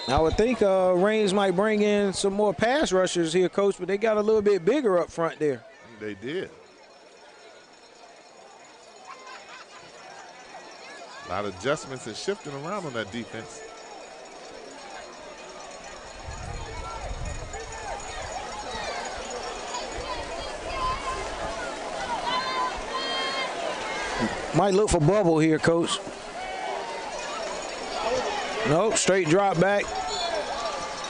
I would think Raines might bring in some more pass rushers here, Coach, but they got a little bit bigger up front there. They did. A lot of adjustments and shifting around on that defense. Might look for bubble here, Coach. Nope, straight drop back.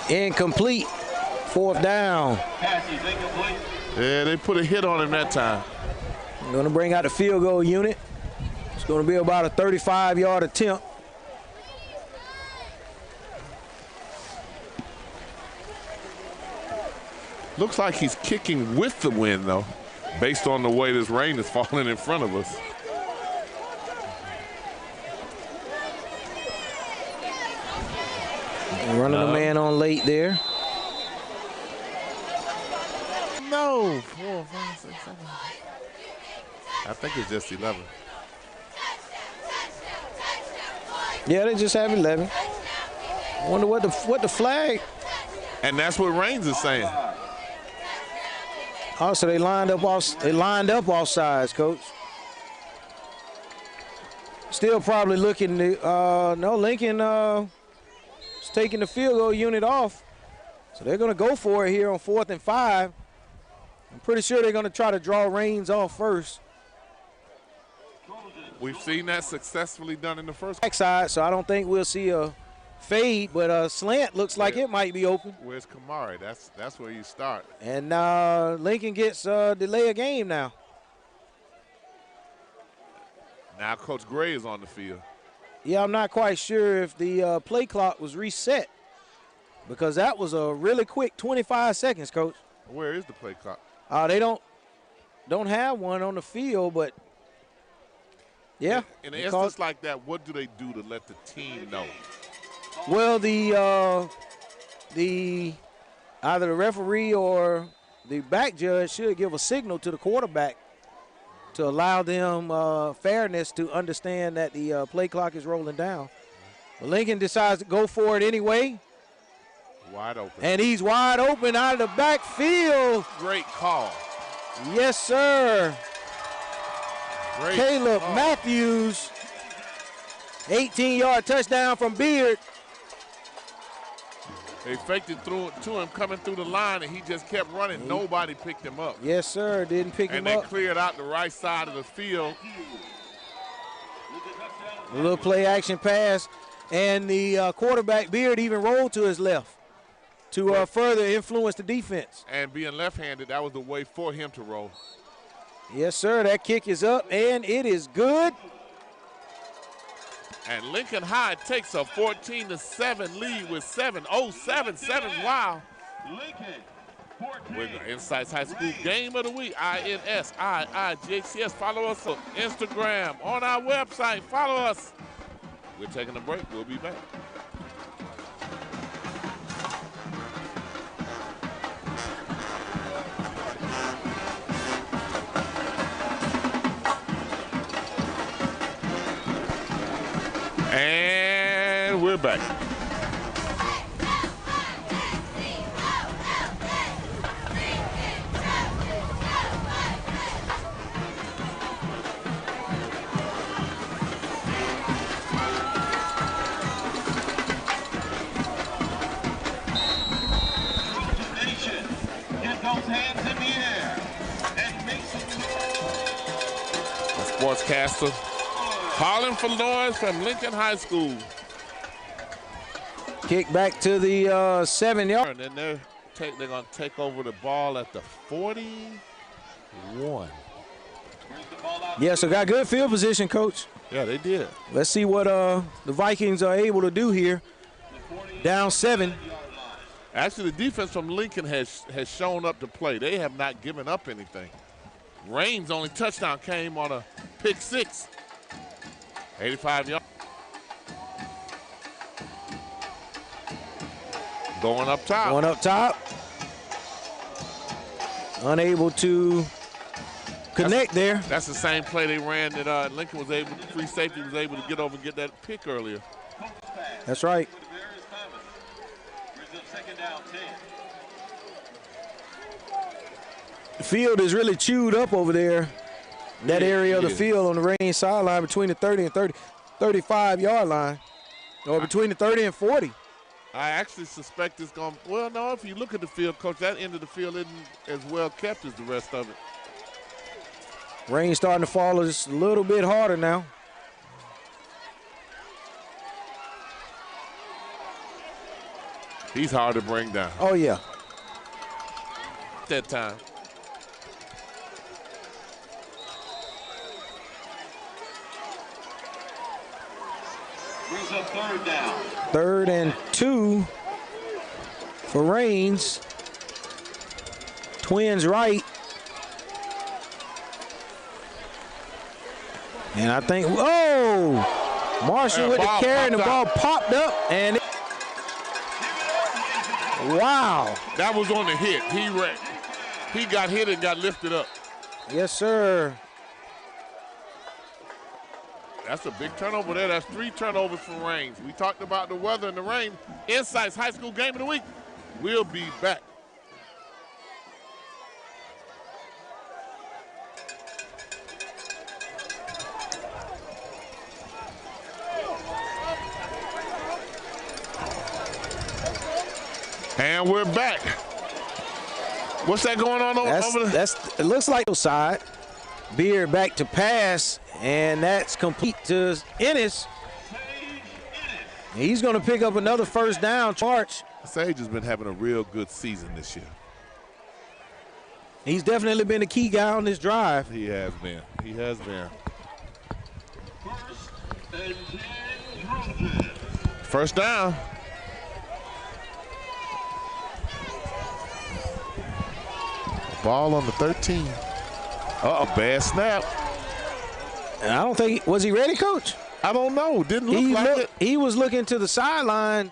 Incomplete. 4th down. Yeah, they put a hit on him that time. Going to bring out the field goal unit. It's going to be about a 35-yard attempt. Looks like he's kicking with the wind, though, based on the way this rain is falling in front of us. Running a man on late there. No. 4, 5, 6, 7. I think it's just 11. Yeah, they just have 11. Wonder what the flag. And that's what Raines is saying. Oh, so they lined up off sides, Coach. Still probably looking to, no, Lincoln is taking the field goal unit off. So they're going to go for it here on 4th and 5. I'm pretty sure they're going to try to draw Raines off first. We've seen that successfully done in the first. Backside, so I don't think we'll see a fade, but a slant looks like it might be open. Where's Kamari? That's where you start. And Lincoln gets delay a game now. Now Coach Gray is on the field. Yeah, I'm not quite sure if the play clock was reset because that was a really quick 25 seconds, Coach. Where is the play clock? They don't have one on the field, but yeah. In an instance like that, what do they do to let the team know? Well, either the referee or the back judge should give a signal to the quarterback to allow them fairness to understand that the play clock is rolling down. But Lincoln decides to go for it anyway. Wide open. And he's wide open out of the backfield. Great call. Yes, sir. Great Caleb call. Matthews, 18-yard touchdown from Beard. They faked it through to him coming through the line, and he just kept running. Nobody picked him up. Yes, sir. Didn't pick him up. And they cleared out the right side of the field. A little play action pass, and the quarterback Beard even rolled to his left to further influence the defense. And being left-handed, that was the way for him to roll. Yes, sir. That kick is up, and it is good. And Lincoln High takes a 14-7 lead with 7:07. Wow. We're the INSiiGHTS High School Game of the Week, INSiiGHTS. Follow us on Instagram, on our website. Follow us. We're taking a break. We'll be back. And we're back. Get those hands in the air and make some noise. The sportscaster calling for noise from Lincoln High School. Kick back to the 7-yard. And then they're going to take over the ball at the 41. Yeah, so got good field position, Coach. Yeah, they did. Let's see what the Vikings are able to do here. Down 7. Actually, the defense from Lincoln has shown up to play. They have not given up anything. Raines' only touchdown came on a pick 6. 85 yards. Going up top. Going up top. Unable to connect there. That's the same play they ran that Lincoln was able, free safety was able to get over and get that pick earlier. That's right. second down 10. The field is really chewed up over there. That area of the field on the Raines sideline between the 30 and 35-yard line, or between the 30 and 40. I actually suspect it's going to, well, no, if you look at the field, Coach, that end of the field isn't as well kept as the rest of it. Rain starting to fall just a little bit harder now. He's hard to bring down. Oh, yeah. That time. Brings up third down. 3rd and 2 for Raines. Twins right. And I think, oh, Marshall with the carry, and the ball popped up, and wow. That was on the hit. He got hit and got lifted up. Yes, sir. That's a big turnover there. That's 3 turnovers for Raines. We talked about the weather and the rain. INSiiGHTS High School Game of the Week. We'll be back. And we're back. What's that going on over there? It looks like side. Beard back to pass, and that's complete to Ennis. He's going to pick up another first down charge. Sage has been having a real good season this year. He's definitely been a key guy on this drive. He has been. He has been. First down. Ball on the 13. Uh-oh, bad snap. And I don't think, was he ready, Coach? I don't know. Didn't look like it. He was looking to the sideline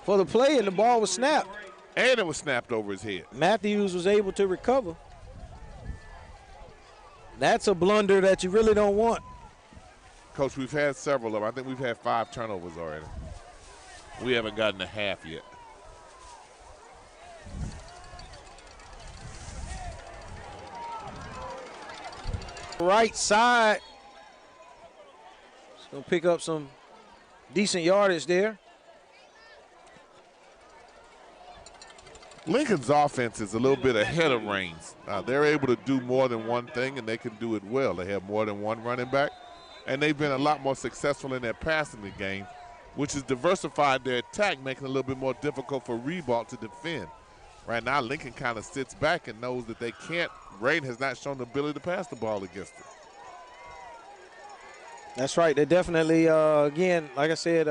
for the play, and the ball was snapped. And it was snapped over his head. Matthews was able to recover. That's a blunder that you really don't want. Coach, we've had several of them. I think we've had 5 turnovers already. We haven't gotten a half yet. Right side. It's going to pick up some decent yardage there. Lincoln's offense is a little bit ahead of Raines. They're able to do more than one thing, and they can do it well. They have more than one running back, and they've been a lot more successful in their passing the game, which has diversified their attack, making it a little bit more difficult for Reebok to defend. Right now, Lincoln kind of sits back and knows that they can't. Raiden has not shown the ability to pass the ball against it. That's right. They definitely, again, like I said,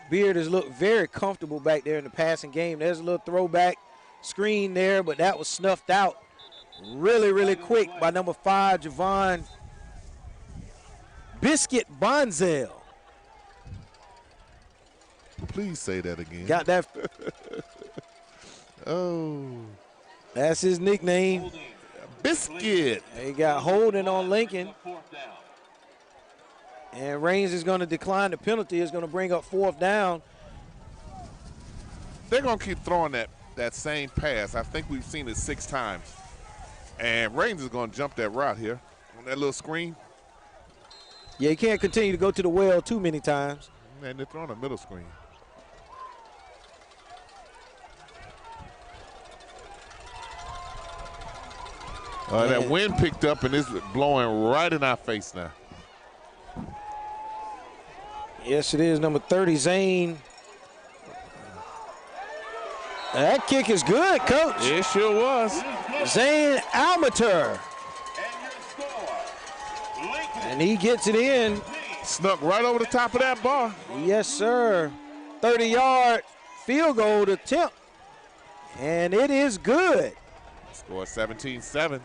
Beard has looked very comfortable back there in the passing game. There's a little throwback screen there, but that was snuffed out really, really quick by number 5, Javon Biscuit Bonzel. Please say that again. Got that. Oh. That's his nickname. Biscuit. He got holding on Lincoln. And Raines is going to decline the penalty. It's going to bring up 4th down. They're going to keep throwing that same pass. I think we've seen it 6 times. And Raines is going to jump that route here on that little screen. Yeah, you can't continue to go to the well too many times. And they're throwing a middle screen. That wind picked up and it's blowing right in our face now. Yes, it is. Number 30, Zane. That kick is good, Coach. It sure was. Zane Almater. And he gets it in. Snuck right over the top of that bar. Yes, sir. 30-yard field goal attempt. And it is good. Score 17-7.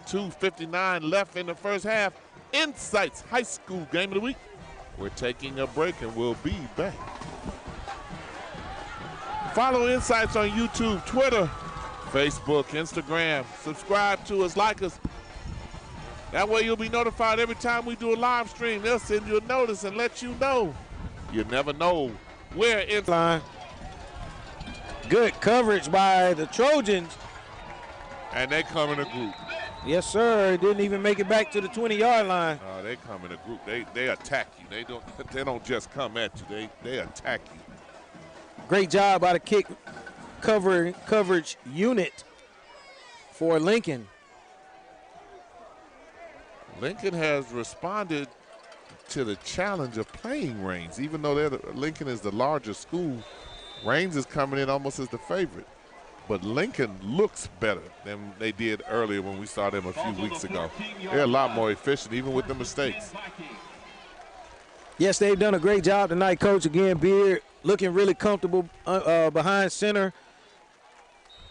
2:59 left in the first half. INSiiGHTS High School Game of the Week. We're taking a break and we'll be back. Follow INSiiGHTS on YouTube, Twitter, Facebook, Instagram. Subscribe to us, like us. That way you'll be notified every time we do a live stream. They'll send you a notice and let you know. You never know where INSiiGHTS. Good coverage by the Trojans. And they come in a group. Yes, sir. Didn't even make it back to the 20-yard line. They come in a group. They attack you. They don't just come at you. They attack you. Great job by the kick coverage unit for Lincoln. Lincoln has responded to the challenge of playing Raines. Even though Lincoln is the larger school, Raines is coming in almost as the favorite. But Lincoln looks better than they did earlier when we saw them a few weeks ago. They're a lot more efficient, even with the mistakes. Yes, they've done a great job tonight, Coach. Again, Beard looking really comfortable behind center,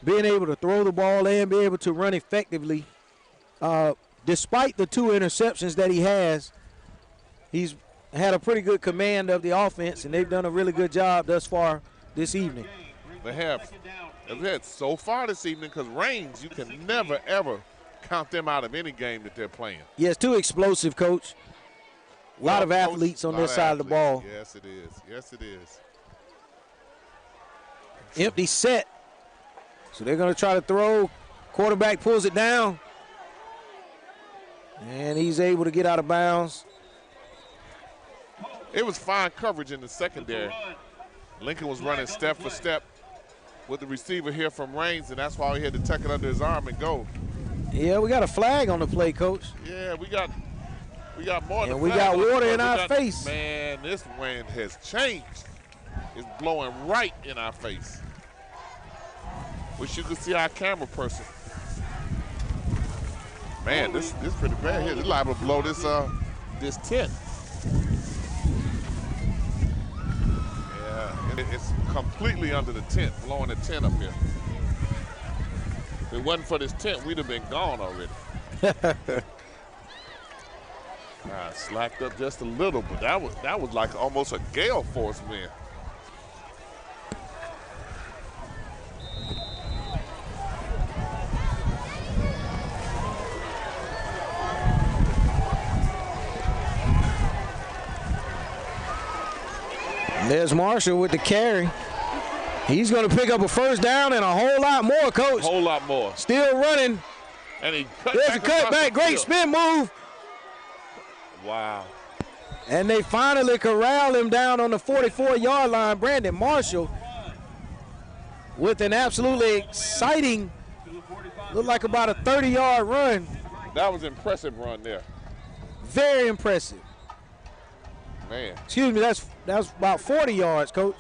being able to throw the ball and be able to run effectively. Despite the 2 interceptions that he has, he's had a pretty good command of the offense, and they've done a really good job thus far this evening. They have so far this evening, because Raines, you can never, ever count them out of any game that they're playing. Yes, too explosive, Coach. A lot of athletes on this side of the ball. Yes, it is. Yes, it is. Empty set. So they're going to try to throw. Quarterback pulls it down. And he's able to get out of bounds. It was fine coverage in the secondary. Lincoln was running step for step with the receiver here from Raines, and that's why he had to tuck it under his arm and go. Yeah, we got a flag on the play, Coach. Yeah, we got more than and we got water in our face. Man, this wind has changed. It's blowing right in our face. Wish you could see our camera person. Man, this is pretty bad here. This is liable to blow this tent. Yeah, it's completely under the tent, blowing the tent up here. If it wasn't for this tent, we'd have been gone already. Slacked up just a little, but that was like almost a gale force wind. There's Marshall with the carry. He's going to pick up a first down and a whole lot more, Coach. A whole lot more. Still running. And he There's a cutback. Great spin move. Wow. And they finally corral him down on the 44-yard line. Brandon Marshall with an absolutely exciting, looked like about a 30-yard run. That was an impressive run there. Very impressive. Man. Excuse me, that's about 40 yards, Coach.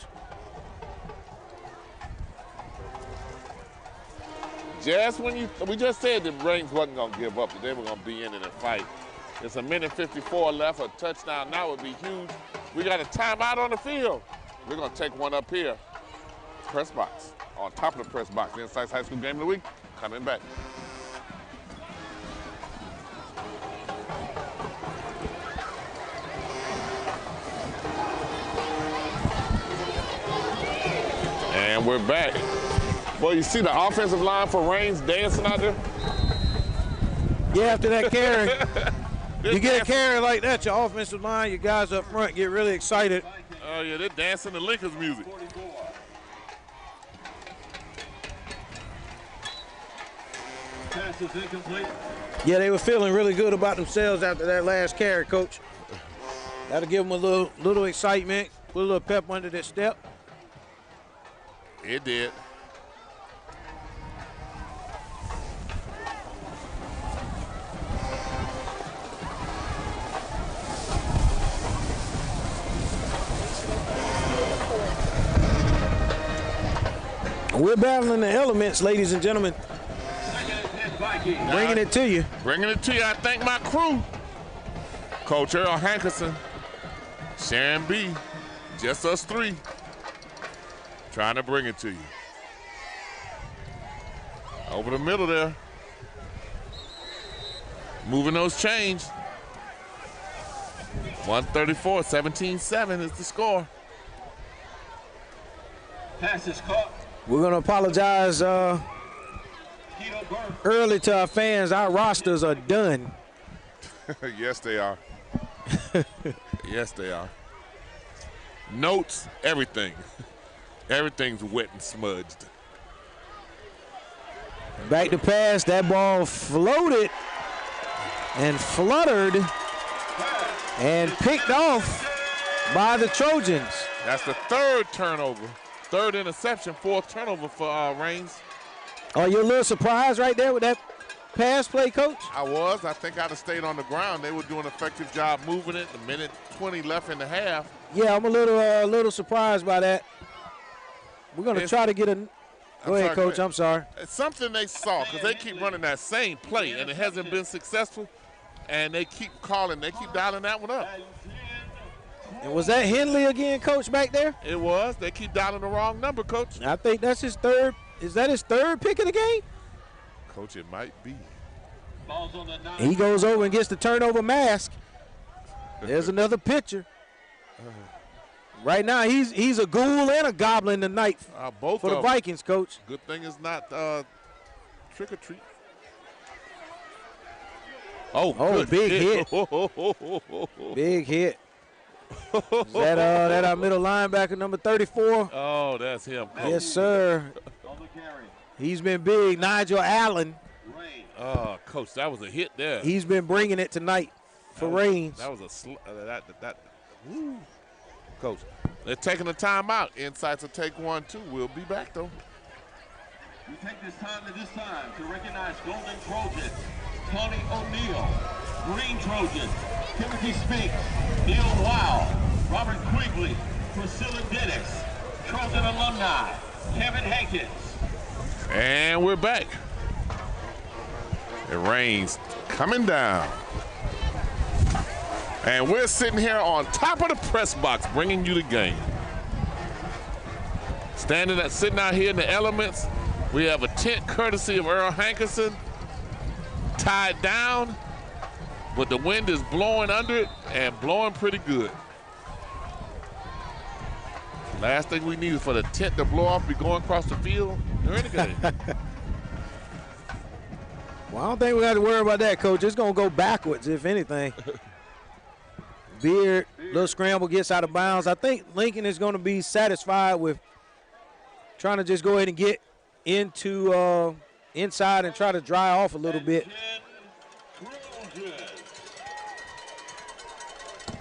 Just when we just said the Raines wasn't going to give up, that they were going to be in it and fight. It's a minute 54 left. A touchdown now would be huge. We got a timeout on the field. We're going to take one up here. Press box. On top of the press box. The INSiiGHTS High School Game of the Week coming back. And we're back. Well, you see the offensive line for Raines dancing out there? Yeah, after that carry. You get a carry like that, your offensive line, your guys up front get really excited. Oh, yeah, they're dancing to Lincoln's music. Pass is incomplete. Yeah, they were feeling really good about themselves after that last carry, Coach. That'll give them a little excitement, put a little pep under their step. It did. We're battling the elements, ladies and gentlemen. Bringing it to you. Bringing it to you. I thank my crew. Coach Earl Hankerson, Sharon B, just us three. Trying to bring it to you. Over the middle there. Moving those chains. 134, 17-7 is the score. Pass is caught. We're going to apologize early to our fans. Our rosters are done. Yes, they are. Yes, they are. Notes, everything. Everything's wet and smudged. Back to pass. That ball floated and fluttered and picked off by the Trojans. That's the third turnover. Third interception, fourth turnover for Raines. Are you a little surprised right there with that pass play, Coach? I was. I think I'd have stayed on the ground. They were doing an effective job moving it. A minute 20 left in the half. Yeah, I'm a little surprised by that. We're going to try to get a – Go ahead, Coach. I'm sorry. It's something they saw because they keep running that same play, and it hasn't been successful, and they keep calling. They keep dialing that one up. And was that Henley again, Coach, back there? It was. They keep dialing the wrong number, Coach. I think that's his third. Is that his third pick of the game? Coach, it might be. He goes over and gets the turnover mask. There's another picture. Right now, he's a ghoul and a goblin tonight both for the Vikings, Coach. Good thing it's not trick or treat. Oh, big hit. Big hit. Is that our middle linebacker, number 34? Oh, that's him. Yes, sir. He's been big. Nigel Allen. Oh, Coach, that was a hit there. He's been bringing it tonight for Raines. That was woo. Coach, they're taking a timeout. INSiiGHTS will take one, too. We'll be back, though. We take this time to recognize Golden Trojans, Tony O'Neill, Green Trojans, Timothy Spinks, Neil Wow, Robert Quigley, Priscilla Dennis, Trojan alumni, Kevin Hankins. And we're back. It rains coming down. And we're sitting here on top of the press box bringing you the game. Sitting out here in the elements, we have a tent courtesy of Earl Hankerson, tied down, but the wind is blowing under it and blowing pretty good. Last thing we need is for the tent to blow off, be going across the field during the game. Well, I don't think we got to worry about that, Coach. It's going to go backwards, if anything. Beard, little scramble, gets out of bounds. I think Lincoln is going to be satisfied with trying to just go ahead and get into inside and try to dry off a little bit.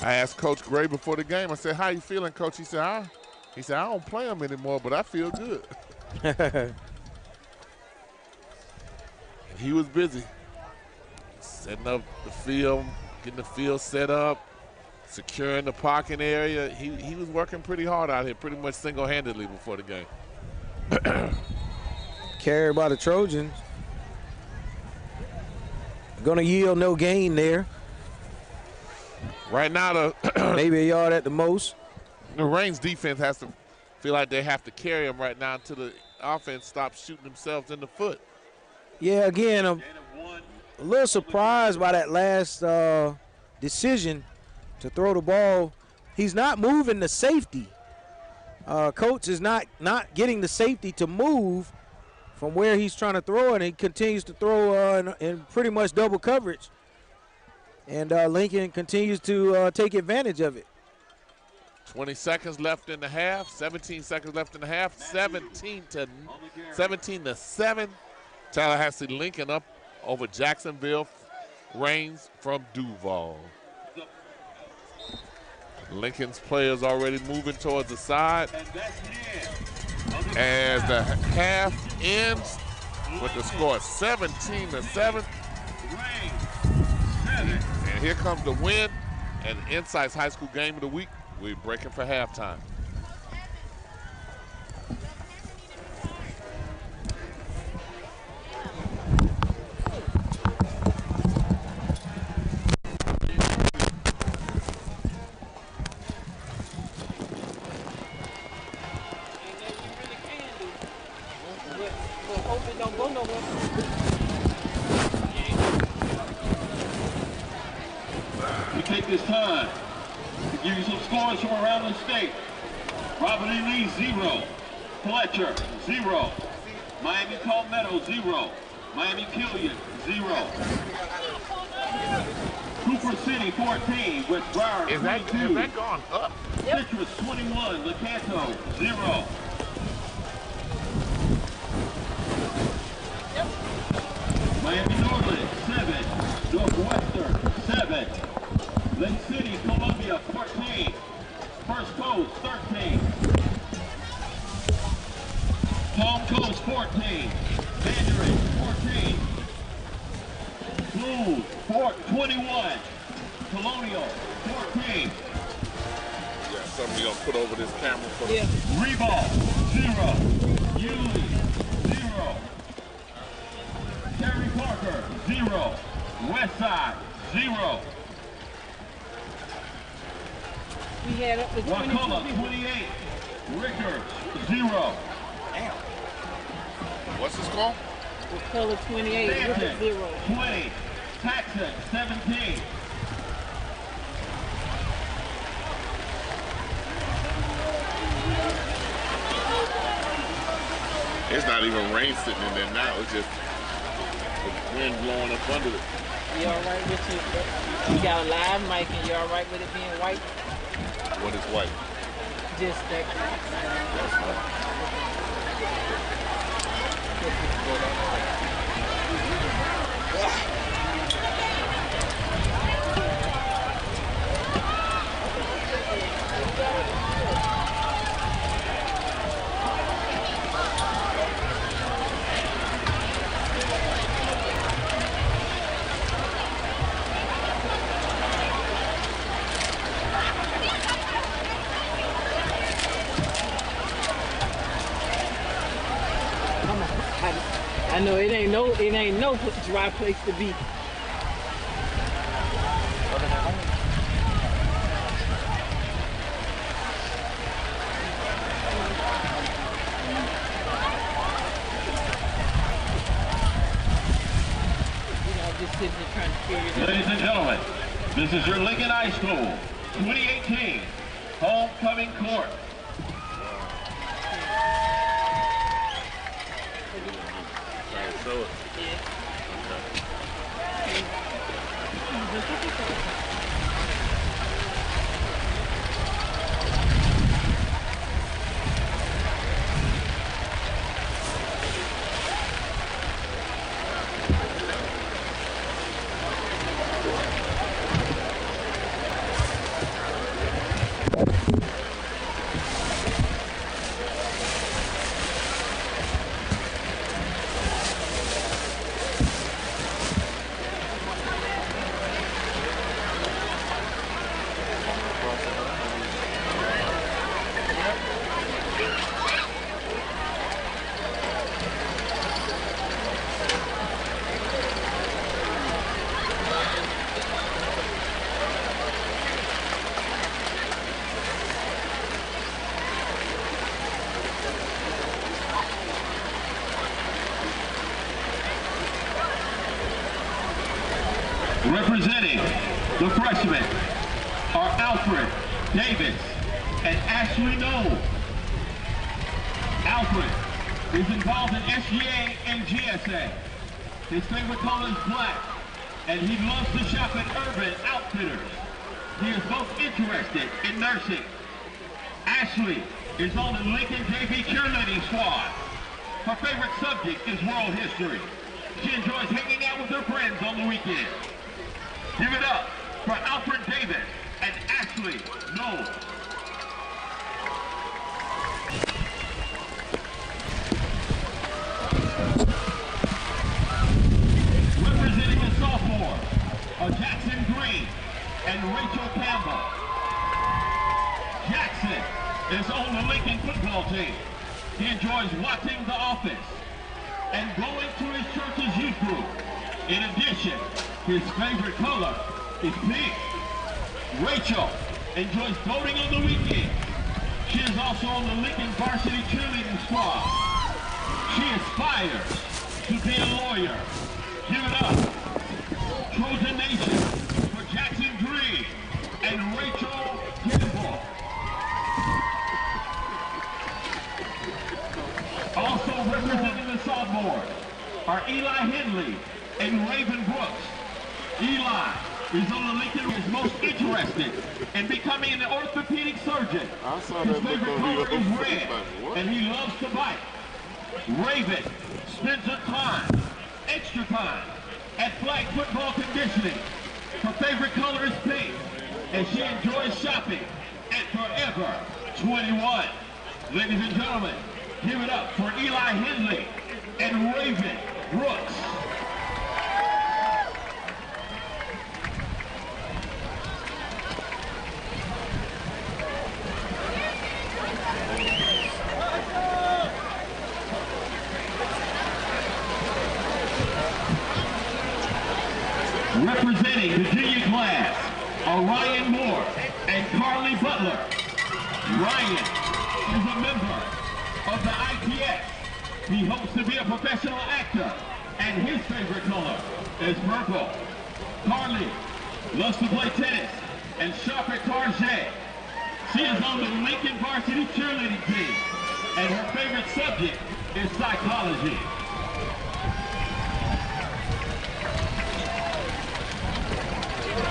I asked Coach Gray before the game. I said, "How you feeling, Coach?" He said, "I don't play him anymore, but I feel good." He was busy setting up the field, getting the field set up, securing the parking area. He was working pretty hard out here, pretty much single-handedly before the game. Carried by the Trojans. Going to yield no gain there. Right now, maybe a yard at the most. The Raines defense has to feel like they have to carry them right now until the offense stops shooting themselves in the foot. Yeah, again, I'm a little surprised by that last decision to throw the ball. He's not moving the safety. Coach is not getting the safety to move from where he's trying to throw, and he continues to throw in pretty much double coverage. And Lincoln continues to take advantage of it. 20 seconds left in the half, 17 seconds left in the half, 17 to 7. Tallahassee Lincoln up over Jacksonville Raines from Duval. Lincoln's players already moving towards the side. As the half ends with the score 17 to 7. And here comes the win and INSiiGHTS High School Game of the Week. We're breaking for halftime. We take this time to give you some scores from around the state. Robert E. Lee, 0. Fletcher, 0. Miami Palmetto, 0. Miami Killian, 0. Cooper City, 14. West Broward, 22. Is that gone up? Citrus, 21. Lecanto, 0. Northwestern 7. Lake City, Columbia 14. First Coast 13. Palm Coast 14. Mandarin 14. Blues 21. Colonial 14. Yeah, something you're gonna put over this camera for Yeah. Reball 0. Yulee 0. Terry Parker 0. Westside 0. We had up to 22 Wakulla people. 28. Rickard 0. what's this called? Color 28, River Stanton 0. 20. Paxton 17. It's not even rain sitting in there now. It's just the wind blowing up under it. You all right with you? You got a live mic and you all right with it being white? What is white? Just that. That's white. I know it ain't no dry place to be. Just sitting there trying to figure it out. Ladies and gentlemen, this is your Lincoln High School 2018 Homecoming Court. Trying to show it. Representing the freshmen are Alfred Davis and Ashley Knoll. Alfred is involved in SGA and GSA. His favorite color is black, and he loves to shop at Urban Outfitters. He is most interested in nursing. Ashley is on the Lincoln JV cheerleading squad. Her favorite subject is world history. She enjoys hanging out with her friends on the weekend. Give it up for Alfred Davis and Ashley Knoll. Representing the sophomore are Jackson Green and Rachel Campbell. Jackson is on the Lincoln football team. He enjoys watching The Office and going to his church's youth group. In addition, his favorite color is pink. Rachel enjoys boating on the weekend. She is also on the Lincoln varsity cheerleading squad. She aspires to be a lawyer. Give it up, Trojan Nation, for Jackson Green and Rachel Campbell. Also representing the sophomores are Eli Henley and Raven Brooks. Eli is on the Lincoln, is most interested in becoming an orthopedic surgeon. I saw His that book favorite on color your is red, What? and he loves to bike. Raven spends her time, extra time, at flag football conditioning. Her favorite color is pink, and she enjoys shopping at Forever 21. Ladies and gentlemen, give it up for Eli Henley and Raven Brooks. Representing the junior class are Ryan Moore and Carly Butler. Ryan is a member of the ITS. He hopes to be a professional actor, and his favorite color is purple. Carly loves to play tennis and shop at Target. She is on the Lincoln varsity cheerleading team, and her favorite subject is psychology.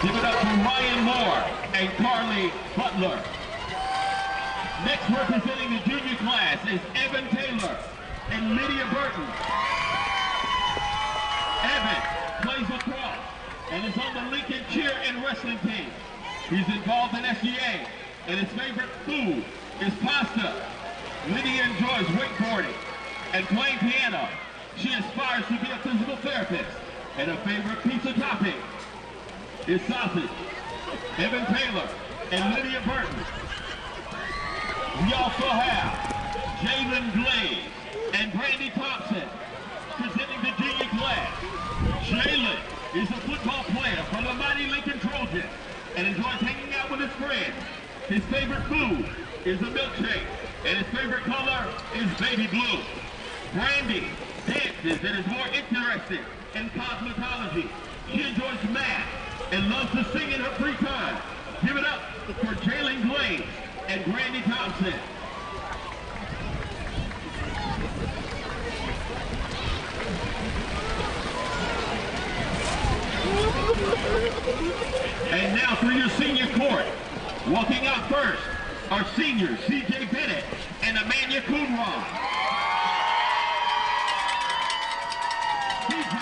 Give it up for Ryan Moore and Carly Butler. Next, representing the junior class is Evan Taylor and Lydia Burton. Evan plays lacrosse and is on the Lincoln cheer and wrestling team. He's involved in SGA, and his favorite food is pasta. Lydia enjoys wakeboarding and playing piano. She aspires to be a physical therapist, and her favorite pizza topping is sausage. Evan Taylor and Lydia Burton. We also have Jalen Glaze and Brandy Thompson presenting the junior class. Jalen is a football player for the mighty Lincoln Trojans and enjoys hanging out with his friends. His favorite food is a milkshake, and his favorite color is baby blue. Brandy dances and is more interested in cosmetology. She enjoys math and loves to sing in her free time. Give it up for Jalen Glaze and Brandy Thompson. And now for your senior court. Walking out first are seniors CJ Bennett and Amanda Coonrod. CJ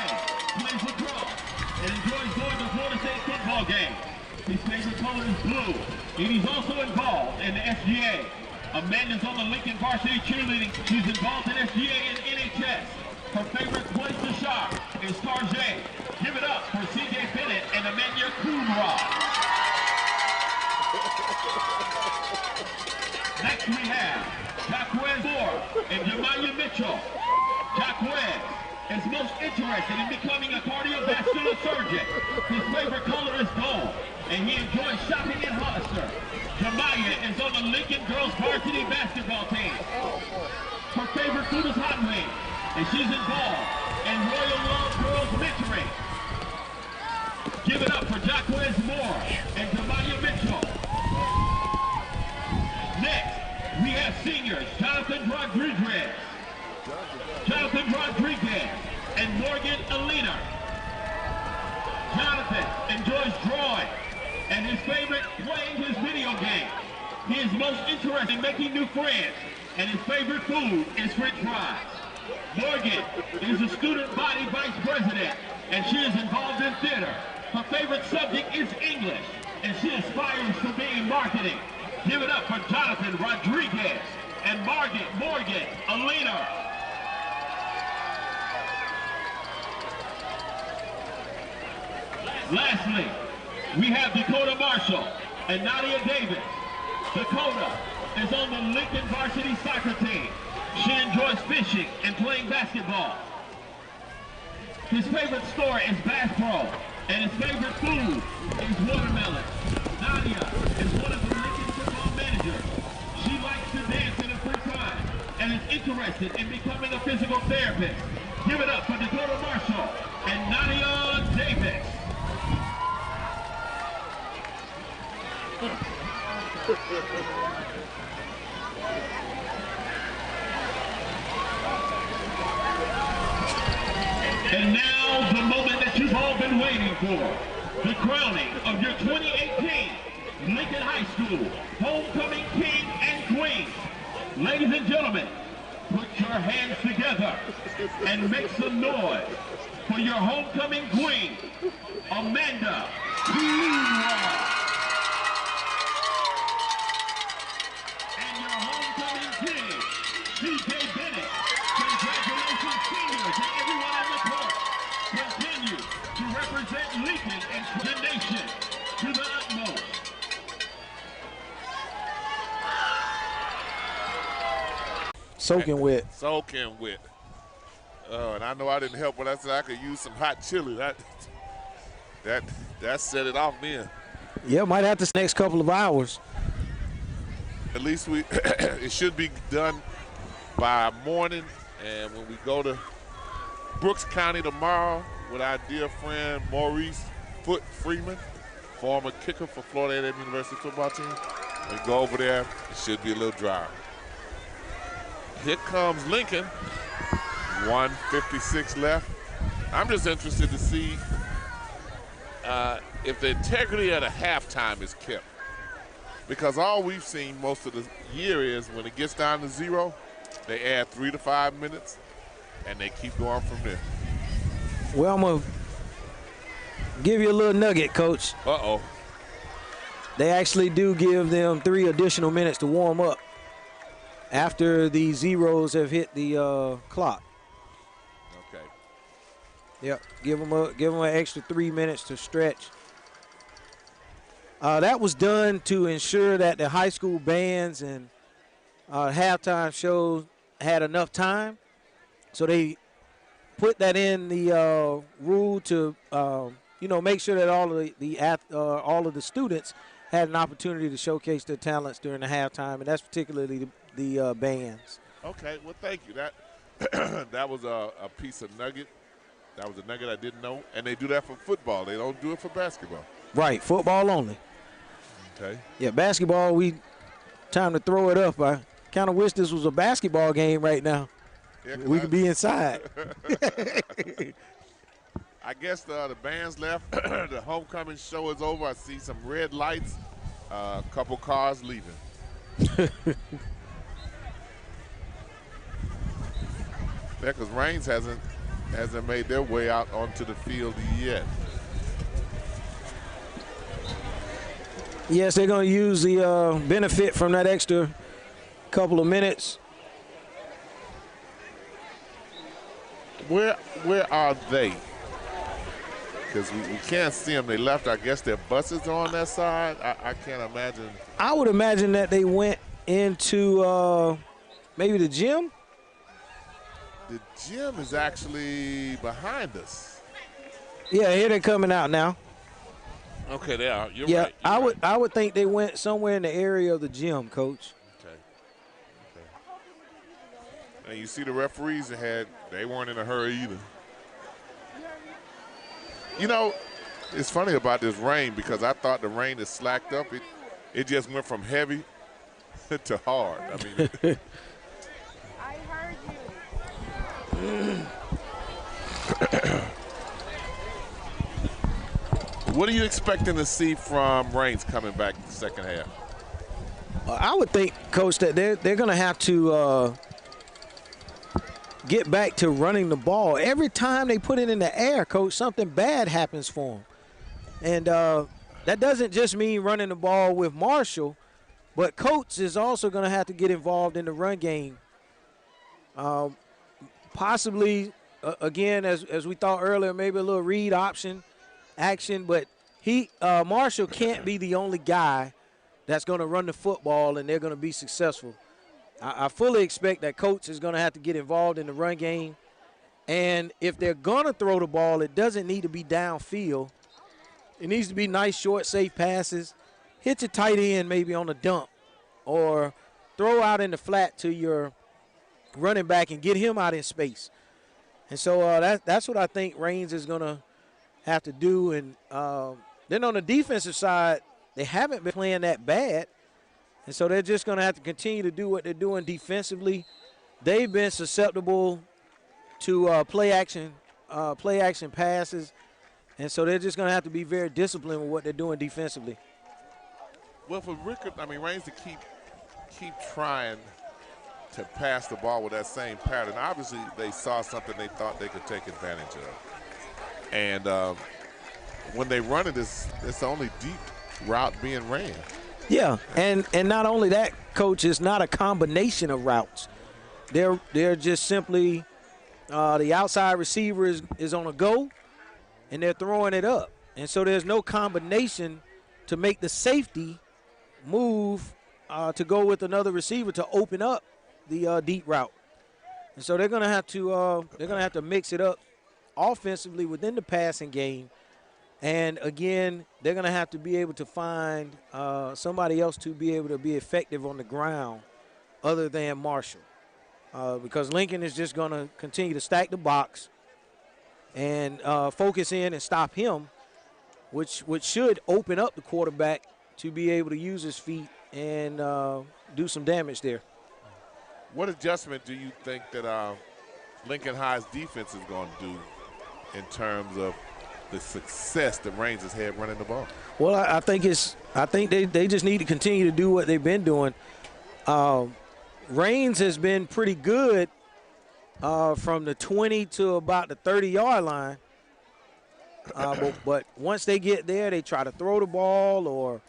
plays lacrosse and enjoys going to Florida State football games. His favorite color is blue, and he's also involved in the SGA. Amanda's on the Lincoln varsity cheerleading. She's involved in SGA and NHS. Her favorite place to shop is Target. Give it up for CJ Bennett and Amanda Coonrod. Next we have Jacquez Moore and Jemiah Mitchell. Jacquez is most interested in becoming a cardiovascular surgeon. His favorite color is gold, and he enjoys shopping in Hollister. Jemiah is on the Lincoln girls varsity basketball team. Her favorite food is hot wings, and she's involved in Royal Love Girls mentoring. Give it up for Jacquez Moore and Jemiah Mitchell. Next, we have seniors Jonathan Rodriguez. Jonathan Rodriguez and Morgan Alina. Jonathan enjoys drawing and his favorite playing his video game. He is most interested in making new friends, and his favorite food is French fries. Morgan is a student body vice president, and she is involved in theater. Her favorite subject is English, and she aspires to be in marketing. Give it up for Jonathan Rodriguez and Morgan Alina. Lastly, we have Dakota Marshall and Nadia Davis. Dakota is on the Lincoln varsity soccer team. She enjoys fishing and playing basketball. His favorite store is Bass Pro, and his favorite food is watermelon. Nadia is one of the Lincoln football managers. She likes to dance in her free time and is interested in becoming a physical therapist. Give it up for Dakota Marshall and Nadia Davis. And now, the moment that you've all been waiting for. The crowning of your 2018 Lincoln High School Homecoming King and Queen. Ladies and gentlemen, put your hands together and make some noise for your homecoming queen, Amanda Duuuuuu. And your homecoming king, DJ Bennett. Congratulations, senior, to everyone on the court. Continue to represent Lincoln and the nation to the utmost. Soaking wet. Soaking wet. And I know I didn't help when I said I could use some hot chili. That set it off then. Yeah, might have to next couple of hours. At least it should be done by morning. And when we go to Brooks County tomorrow with our dear friend Maurice Foot Freeman, former kicker for Florida A&M University football team, we go over there, it should be a little drier. Here comes Lincoln, 1:56 left. I'm just interested to see if the integrity of the halftime is kept. Because all we've seen most of the year is when it gets down to 0, they add 3 to 5 minutes, and they keep going from there. Well, I'm going to give you a little nugget, Coach. Uh-oh. They actually do give them 3 additional minutes to warm up after the zeros have hit the clock. Okay. Yep, give them an extra 3 minutes to stretch. That was done to ensure that the high school bands and halftime shows had enough time. So they put that in the rule to make sure that all of the students had an opportunity to showcase their talents during the halftime, and that's particularly the bands. Okay, well, thank you. That was a piece of nugget. That was a nugget I didn't know, and they do that for football. They don't do it for basketball. Right, football only. Okay. Yeah, basketball, time to throw it up. I kind of wish this was a basketball game right now. Yeah, we could be inside. I guess the band's left. The homecoming show is over. I see some red lights, a couple cars leaving. Yeah, because Raines hasn't made their way out onto the field yet. Yes, they're going to use the benefit from that extra couple of minutes. Where are they? Because we can't see them. They left. I guess their buses are on that side. I can't imagine. I would imagine that they went into maybe the gym. The gym is actually behind us. Yeah, here they're coming out now. Okay, they are. You're yeah, right. I would think they went somewhere in the area of the gym, Coach. Okay. And you see the referees they weren't in a hurry either. You know, it's funny about this rain because I thought the rain is slacked up. It just went from heavy to hard. I mean, I heard you. What are you expecting to see from Raines coming back in the second half? I would think, Coach, that they're going to have to get back to running the ball. Every time they put it in the air, Coach, something bad happens for them. And that doesn't just mean running the ball with Marshall, but Coach is also going to have to get involved in the run game. Possibly, again, as we thought earlier, maybe a little read option action, but Marshall can't be the only guy that's going to run the football and they're going to be successful. I fully expect that Coach is going to have to get involved in the run game. And if they're going to throw the ball, it doesn't need to be downfield. It needs to be nice, short, safe passes. Hit your tight end maybe on a dump or throw out in the flat to your running back and get him out in space. And so that's what I think Raines is going to have to do. And then on the defensive side, they haven't been playing that bad. And so they're just going to have to continue to do what they're doing defensively. They've been susceptible to play action passes. And so they're just going to have to be very disciplined with what they're doing defensively. Well, for Raines to keep trying to pass the ball with that same pattern, obviously they saw something they thought they could take advantage of. And when they run it, it's the only deep route being ran. Yeah, and not only that, Coach, it's not a combination of routes. They're just simply the outside receiver is on a go, and they're throwing it up. And so there's no combination to make the safety move to go with another receiver to open up the deep route. And so they're gonna have to mix it up offensively within the passing game. And again, they're gonna have to be able to find somebody else to be able to be effective on the ground other than Marshall. Because Lincoln is just gonna continue to stack the box and focus in and stop him, which should open up the quarterback to be able to use his feet and do some damage there. What adjustment do you think that Lincoln High's defense is going to do in terms of the success that Raines has had running the ball? Well, I think they just need to continue to do what they've been doing. Raines has been pretty good from the 20 to about the 30-yard line. But once they get there, they try to throw the ball or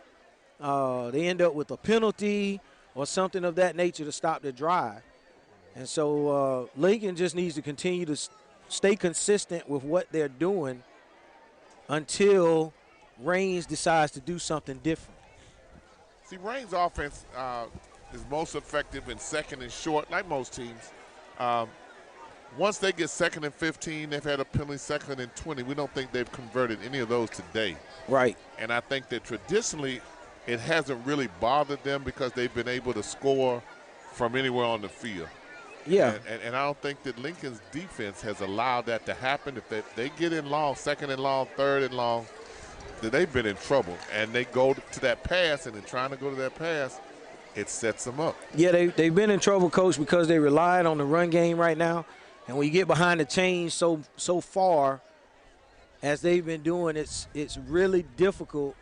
they end up with a penalty or something of that nature to stop the drive. And so Lincoln just needs to continue to stay consistent with what they're doing until Raines decides to do something different. See, Raines' offense is most effective in second and short, like most teams. Once they get second and 15, they've had a penalty second and 20. We don't think they've converted any of those today. Right. And I think that traditionally it hasn't really bothered them because they've been able to score from anywhere on the field. Yeah. And I don't think that Lincoln's defense has allowed that to happen. If they get in long, second and long, third and long, that they've been in trouble. And they go to that pass, and in trying to go to that pass, it sets them up. Yeah, they've been in trouble, Coach, because they relied on the run game right now. And when you get behind the chains so far as they've been doing, it's really difficult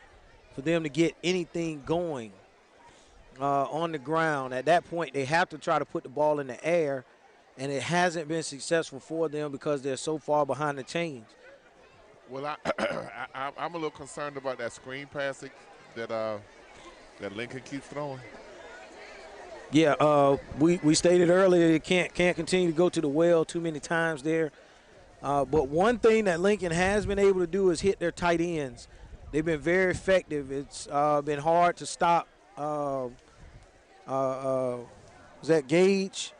for them to get anything going on the ground. At that point, they have to try to put the ball in the air, and it hasn't been successful for them because they're so far behind the chains. Well, I'm a little concerned about that screen passing that Lincoln keeps throwing. Yeah, we stated earlier you can't continue to go to the well too many times there. But one thing that Lincoln has been able to do is hit their tight ends. They've been very effective. It's been hard to stop. Is that Gage?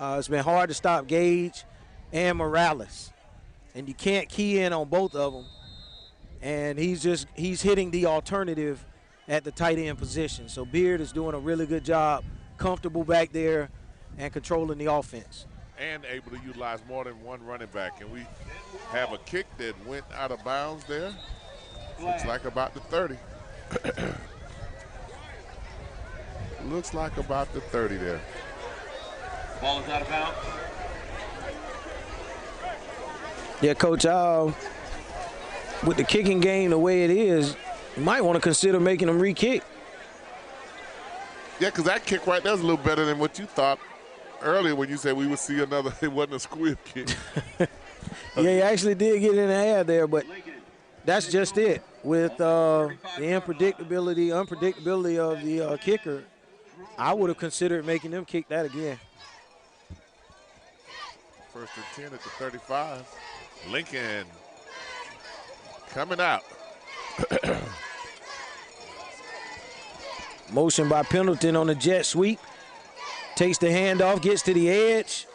It's been hard to stop Gage and Morales, and you can't key in on both of them. And he's hitting the alternative at the tight end position. So Beard is doing a really good job, comfortable back there and controlling the offense. And able to utilize more than one running back. And we have a kick that went out of bounds there. Looks like about the 30. Looks like about the 30 there. Ball is out of bounds. Yeah, Coach, with the kicking game the way it is, you might want to consider making them re-kick. Yeah, because that kick right there is a little better than what you thought earlier when you said we would see another, it wasn't a squib kick. Yeah, he actually did get in the air there, but that's just it. With the unpredictability of the kicker, I would have considered making them kick that again. First and 10 at the 35. Lincoln coming out. Motion by Pendleton on the jet sweep. Takes the handoff, gets to the edge.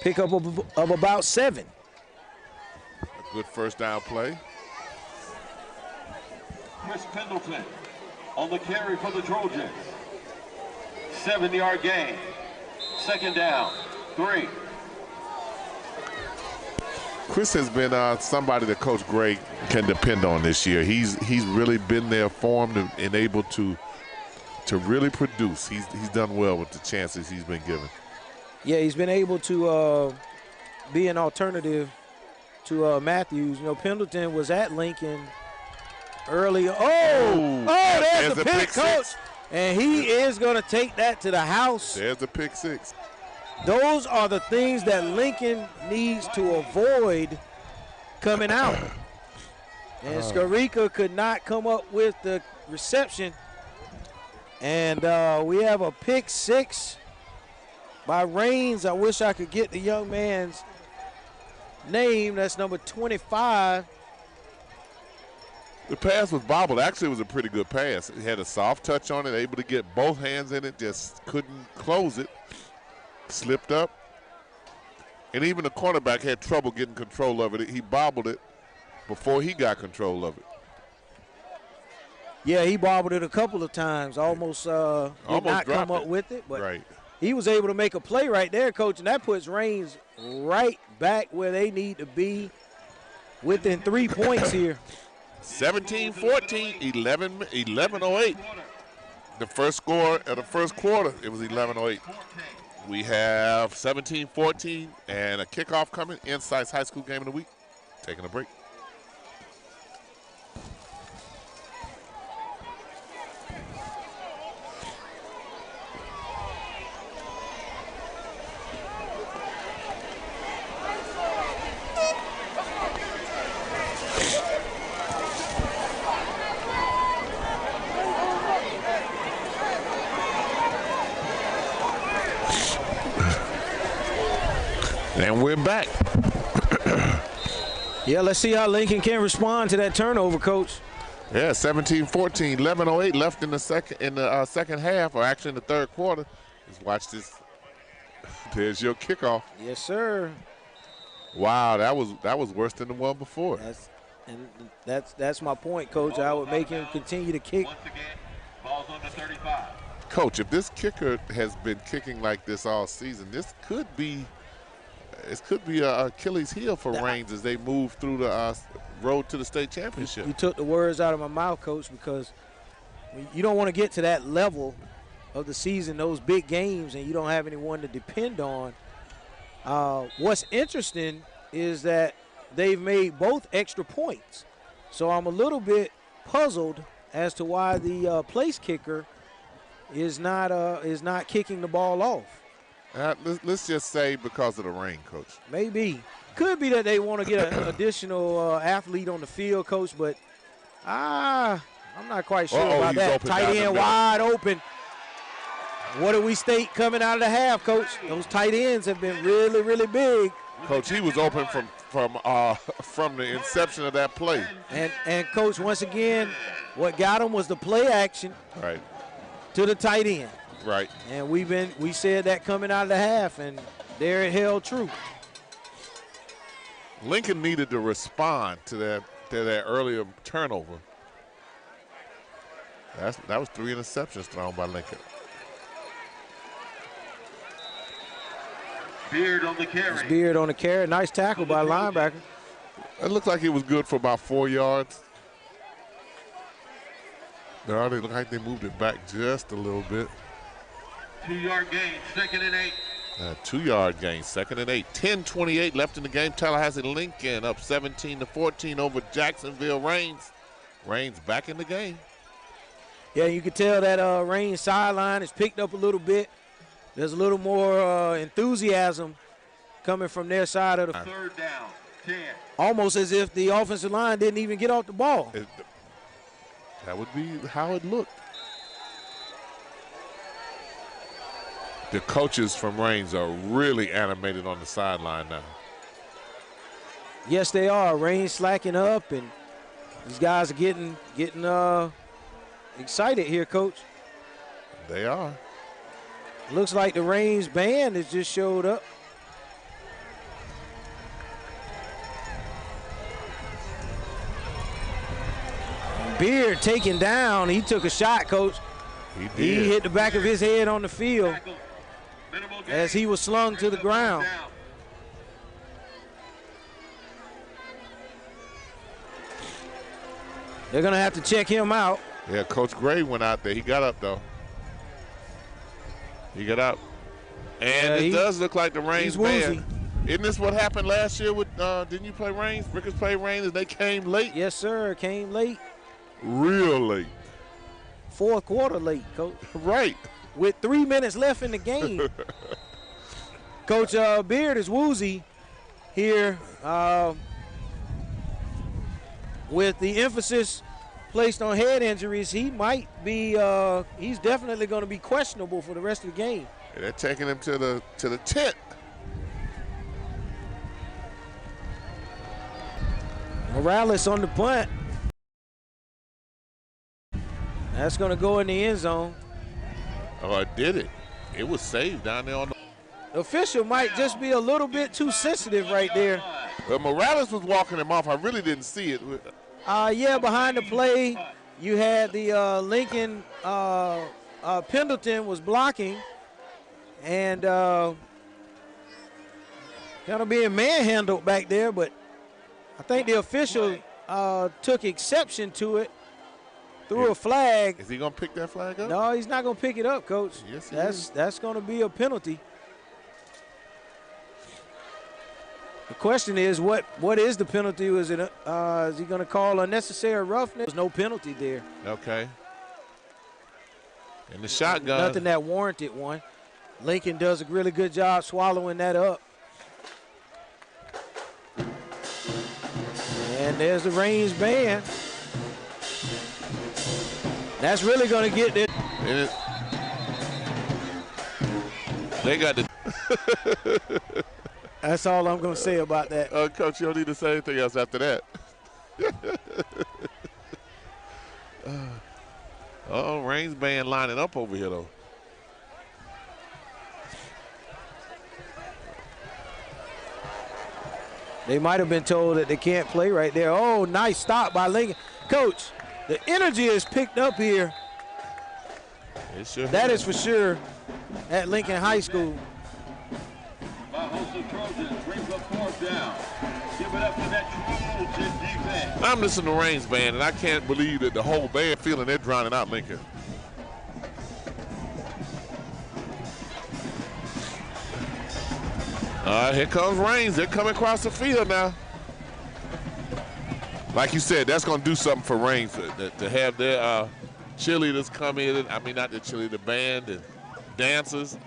Pick up of about 7. A good first down play. Chris Pendleton on the carry for the Trojans. 7-yard gain. Second down, 3. Chris has been somebody that Coach Gray can depend on this year. He's really been there for him and able to really produce. He's done well with the chances he's been given. Yeah, he's been able to be an alternative to Matthews. You know, Pendleton was at Lincoln earlier. There's the pick, Coach. And he is going to take that to the house. There's the pick 6. Those are the things that Lincoln needs to avoid coming out. And Skarika could not come up with the reception. And we have a pick 6 by Raines. I wish I could get the young man's name. That's number 25. The pass was bobbled. Actually, it was a pretty good pass. It had a soft touch on it, able to get both hands in it, just couldn't close it. Slipped up. And even the cornerback had trouble getting control of it. He bobbled it before he got control of it. Yeah, he bobbled it a couple of times. Almost did not come up with it. But right. He was able to make a play right there, Coach, and that puts Raines right back where they need to be within 3 points here. 17-14, 11:08. The first score of the first quarter, it was 11:08. We have 17-14 and a kickoff coming. INSiiGHTS High School Game of the Week. Taking a break. And we're back. Yeah, let's see how Lincoln can respond to that turnover, Coach. Yeah, 17-14, 11:08 left in the second half, or actually in the third quarter. Just watch this. There's your kickoff. Yes, sir. Wow, that was worse than the one before. That's my point, Coach. I would make him continue to kick. Once again, ball's on the 35. Coach, if this kicker has been kicking like this all season, this could be a Achilles heel for Raines as they move through the road to the state championship. You took the words out of my mouth, Coach, because you don't want to get to that level of the season, those big games, and you don't have anyone to depend on. What's interesting is that they've made both extra points. So I'm a little bit puzzled as to why the place kicker is not kicking the ball off. Let's just say because of the rain, Coach. Maybe. Could be that they want to get an additional athlete on the field, Coach, but I'm not quite sure about that. Tight end wide open. What do we state coming out of the half, Coach? Those tight ends have been really, really big. Coach, he was open from the inception of that play. And Coach, once again, what got him was the play action right to the tight end. Right. And we said that coming out of the half, and there it held true. Lincoln needed to respond to that earlier turnover. That was 3 interceptions thrown by Lincoln. Beard on the carry. It's Beard on the carry. Nice tackle by linebacker. It looked like it was good for about 4 yards. They looked like they moved it back just a little bit. 2-yard gain, 2nd and 8. 2-yard gain, 2nd and 8. 10:28 left in the game. Tallahassee Lincoln up 17-14 over Jacksonville Raines. Raines back in the game. Yeah, you can tell that Raines sideline is picked up a little bit. There's a little more enthusiasm coming from their side of the 3rd down, 10. Almost as if the offensive line didn't even get off the ball. That would be how it looked. The coaches from Raines are really animated on the sideline now. Yes, they are. Raines slacking up, and these guys are getting excited here, Coach. They are. Looks like the Raines band has just showed up. Beard taken down. He took a shot, Coach. He hit the back of his head on the field as he was slung to the ground. They're going to have to check him out. Yeah, Coach Gray went out there. He got up, though. He got up. And it does look like the Raines band. Isn't this what happened last year with, didn't you play Raines? Rickers played Raines, and they came late? Yes, sir, came late. Real late. 4th quarter late, Coach. Right. With 3 minutes left in the game. Coach Beard is woozy here. with the emphasis placed on head injuries, he might be, he's definitely going to be questionable for the rest of the game. Yeah, they're taking him to the tent. Morales on the punt. That's going to go in the end zone. Oh, it did it. It was saved down there on The official might just be a little bit too sensitive right there. Well, Morales was walking him off. I really didn't see it. Yeah, behind the play, you had the Lincoln Pendleton was blocking and kind of being manhandled back there, but I think the official took exception to it, threw a flag. Is he going to pick that flag up? No, he's not going to pick it up, Coach. Yes, that's going to be a penalty. The question is, what is the penalty? Is he going to call unnecessary roughness? There's no penalty there. Okay. And the shotgun. Nothing that warranted one. Lincoln does a really good job swallowing that up. And there's the Raines band. That's really going to get there. They got the. That's all I'm going to say about that. Coach, you don't need to say anything else after that. Oh, Raines band lining up over here, though. They might have been told that they can't play right there. Oh, nice stop by Lincoln. Coach, the energy is picked up here. It sure that is for sure at Lincoln High School. I'm listening to Raines band, and I can't believe that the whole band feeling they're drowning out Lincoln. Here comes Raines. They're coming across the field now. Like you said, that's going to do something for Raines to have their cheerleaders come in. I mean, not the cheerleader, the band and dancers.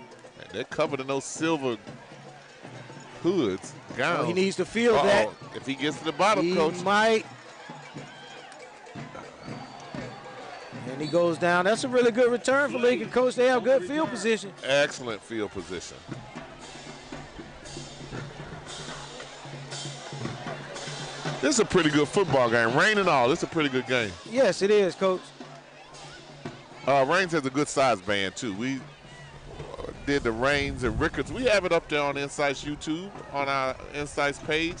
They're covered in those silver hoods, gowns. Well, he needs to feel that. If he gets to the bottom, he Coach. Might. And he goes down. That's a really good return for Lincoln, Coach. They have good field position. Excellent field position. This is a pretty good football game. Rain and all, this is a pretty good game. Yes, it is, Coach. Raines has a good size band, too. We did the Raines and Rickards. We have it up there on INSiiGHTS YouTube, on our INSiiGHTS page.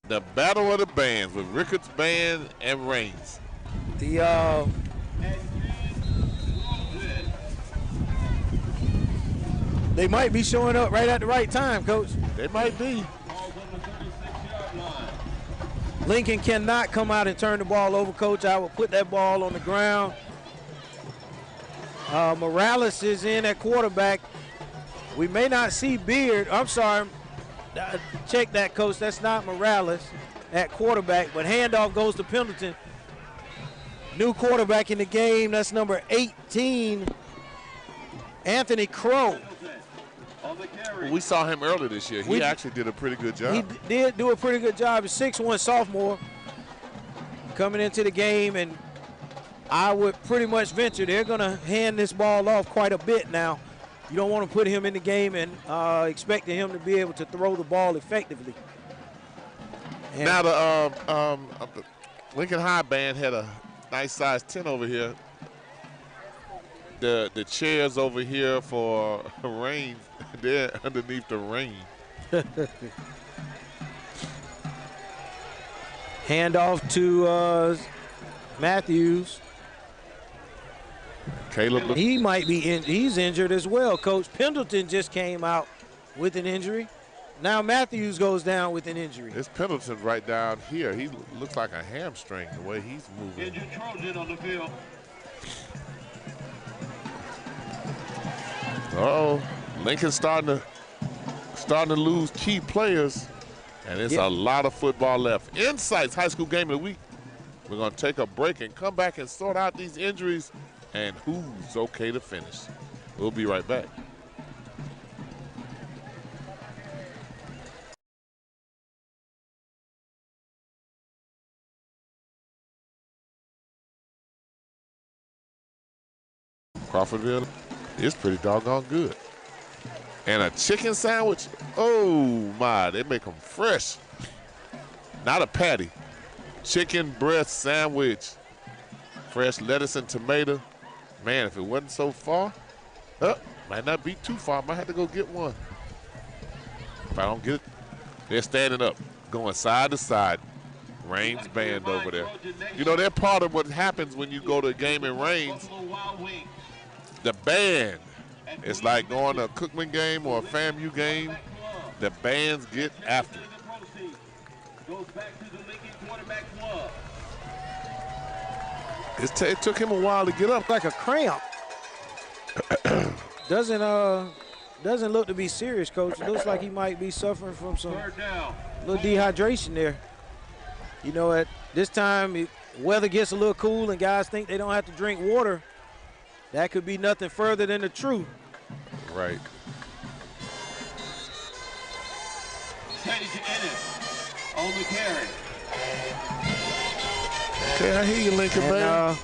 The battle of the bands with Rickards Band and Raines. They might be showing up right at the right time, Coach. They might be. Lincoln cannot come out and turn the ball over, Coach. I will put that ball on the ground. Morales is in at quarterback. We may not see Beard. I'm sorry. Check that, Coach. That's not Morales at quarterback, but handoff goes to Pendleton. New quarterback in the game. That's number 18, Anthony Crow. We saw him earlier this year. He actually did a pretty good job. He did do a pretty good job. He's 6'1" sophomore coming into the game, and I would pretty much venture they're going to hand this ball off quite a bit now. You don't want to put him in the game and expecting him to be able to throw the ball effectively. And now the Lincoln High band had a nice size tent over here. The chairs over here for Raines, they're underneath the rain. Handoff to Matthews. Caleb, he might be he's injured as well, Coach. Pendleton just came out with an injury. Now Matthews goes down with an injury. It's Pendleton right down here. He looks like a hamstring the way he's moving. Injured Trojan on the field. Uh-oh, Lincoln's starting to lose key players. And it's a lot of football left. INSiiGHTS High School Game of the Week. We're going to take a break and come back and sort out these injuries and who's okay to finish. We'll be right back. Crawfordville is pretty doggone good. And a chicken sandwich, oh my, they make them fresh. Not a patty. Chicken breast sandwich. Fresh lettuce and tomato. Man, if it wasn't so far, might not be too far. Might have to go get one. If I don't get it, they're standing up, going side to side. Raines band over there. You know, they're part of what happens when you go to a game in Raines. The band, it's like going to a Cookman game or a FAMU game. The bands get after it. It took him a while to get up. Like a cramp. Doesn't look to be serious, Coach. It looks like he might be suffering from some little dehydration there. You know, at this time, weather gets a little cool and guys think they don't have to drink water. That could be nothing further than the truth. Right. Teddy to Ennis on the carry. Okay, I hear you, Lincoln, man.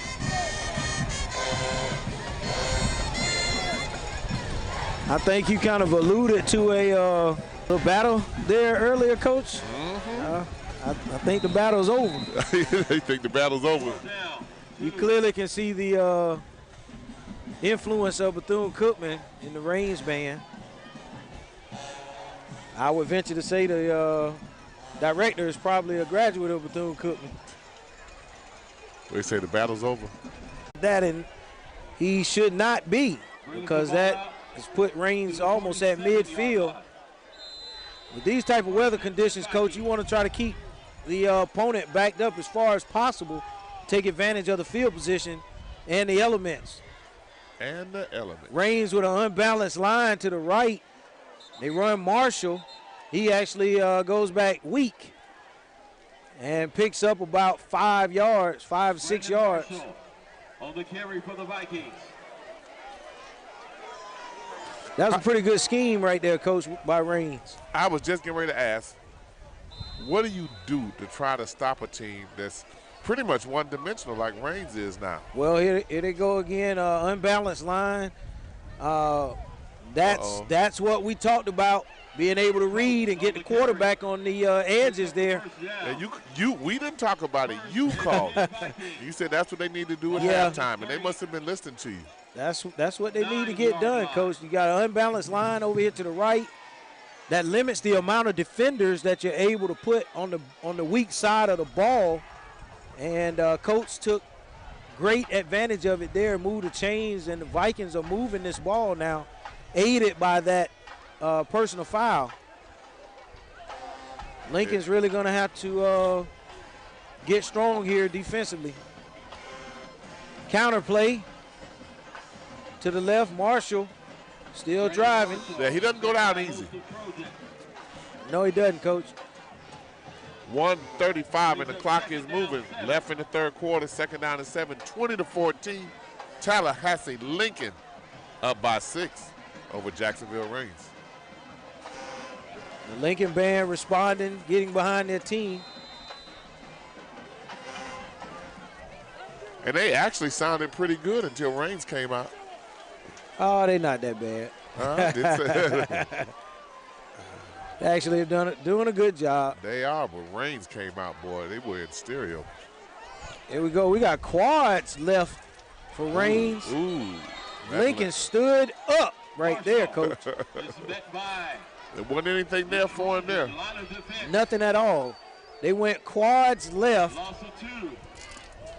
I think you kind of alluded to a little battle there earlier, Coach. I think the battle's over. They think the battle's over. You clearly can see the influence of Bethune-Cookman in the Raines band. I would venture to say the director is probably a graduate of Bethune-Cookman. They say the battle's over. That and he should not be, because that has put Raines almost at midfield. With these type of weather conditions, Coach, you want to try to keep the opponent backed up as far as possible, take advantage of the field position and the elements. Raines with an unbalanced line to the right. They run Marshall. He actually goes back weak and picks up about 5 yards, 5 to 6 yards. On the carry for the Vikings. That was a pretty good scheme right there, Coach, by Raines. I was just getting ready to ask, what do you do to try to stop a team that's pretty much one-dimensional like Raines is now? Well, here they go again, unbalanced line. That's what we talked about, being able to read and get the quarterback on the edges there. Yeah, we didn't talk about it. You called it. You said that's what they need to do at halftime, and they must have been listening to you. That's what they need to get done, Coach. You got an unbalanced line over here to the right. That limits the amount of defenders that you're able to put on the weak side of the ball. And Coach took great advantage of it there, moved the chains, and the Vikings are moving this ball now, aided by that personal foul. Lincoln's really going to have to get strong here defensively. Counter play to the left, Marshall still driving. Yeah, he doesn't go down easy. No, he doesn't, Coach. 1:35 and the clock is moving. Left in the third quarter, second down and 7, 20-14. Tallahassee Lincoln up by 6 over Jacksonville Raines. The Lincoln band responding, getting behind their team. And they actually sounded pretty good until Raines came out. Oh, they're not that bad. They actually have doing a good job. They are, but Raines came out, boy. They were in stereo. Here we go. We got quads left for Raines. Ooh. Lincoln stood up right there, Coach. There wasn't anything there for him there. Nothing at all. They went quads left,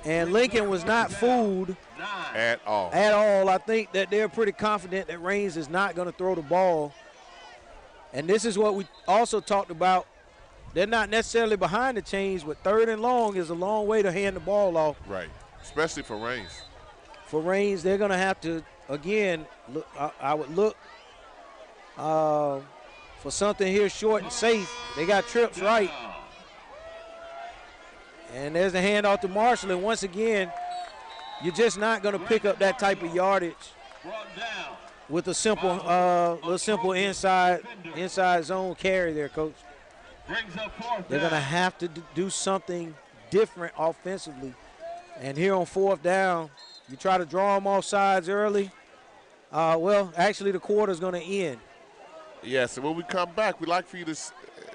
and Lincoln was not fooled at all. I think that they're pretty confident that Raines is not going to throw the ball. And this is what we also talked about. They're not necessarily behind the chains, but third and long is a long way to hand the ball off. Right, especially for Raines. For Raines, they're going to have to, again, I would look for something here short and safe. They got trips right. And there's the handoff to Marshall. And once again, you're just not going to pick up that type of yardage with a simple, little simple inside zone carry there, Coach. They're going to have to do something different offensively. And here on 4th down, you try to draw them off sides early. Well, actually, the quarter's going to end. Yes, and when we come back, we'd like for you to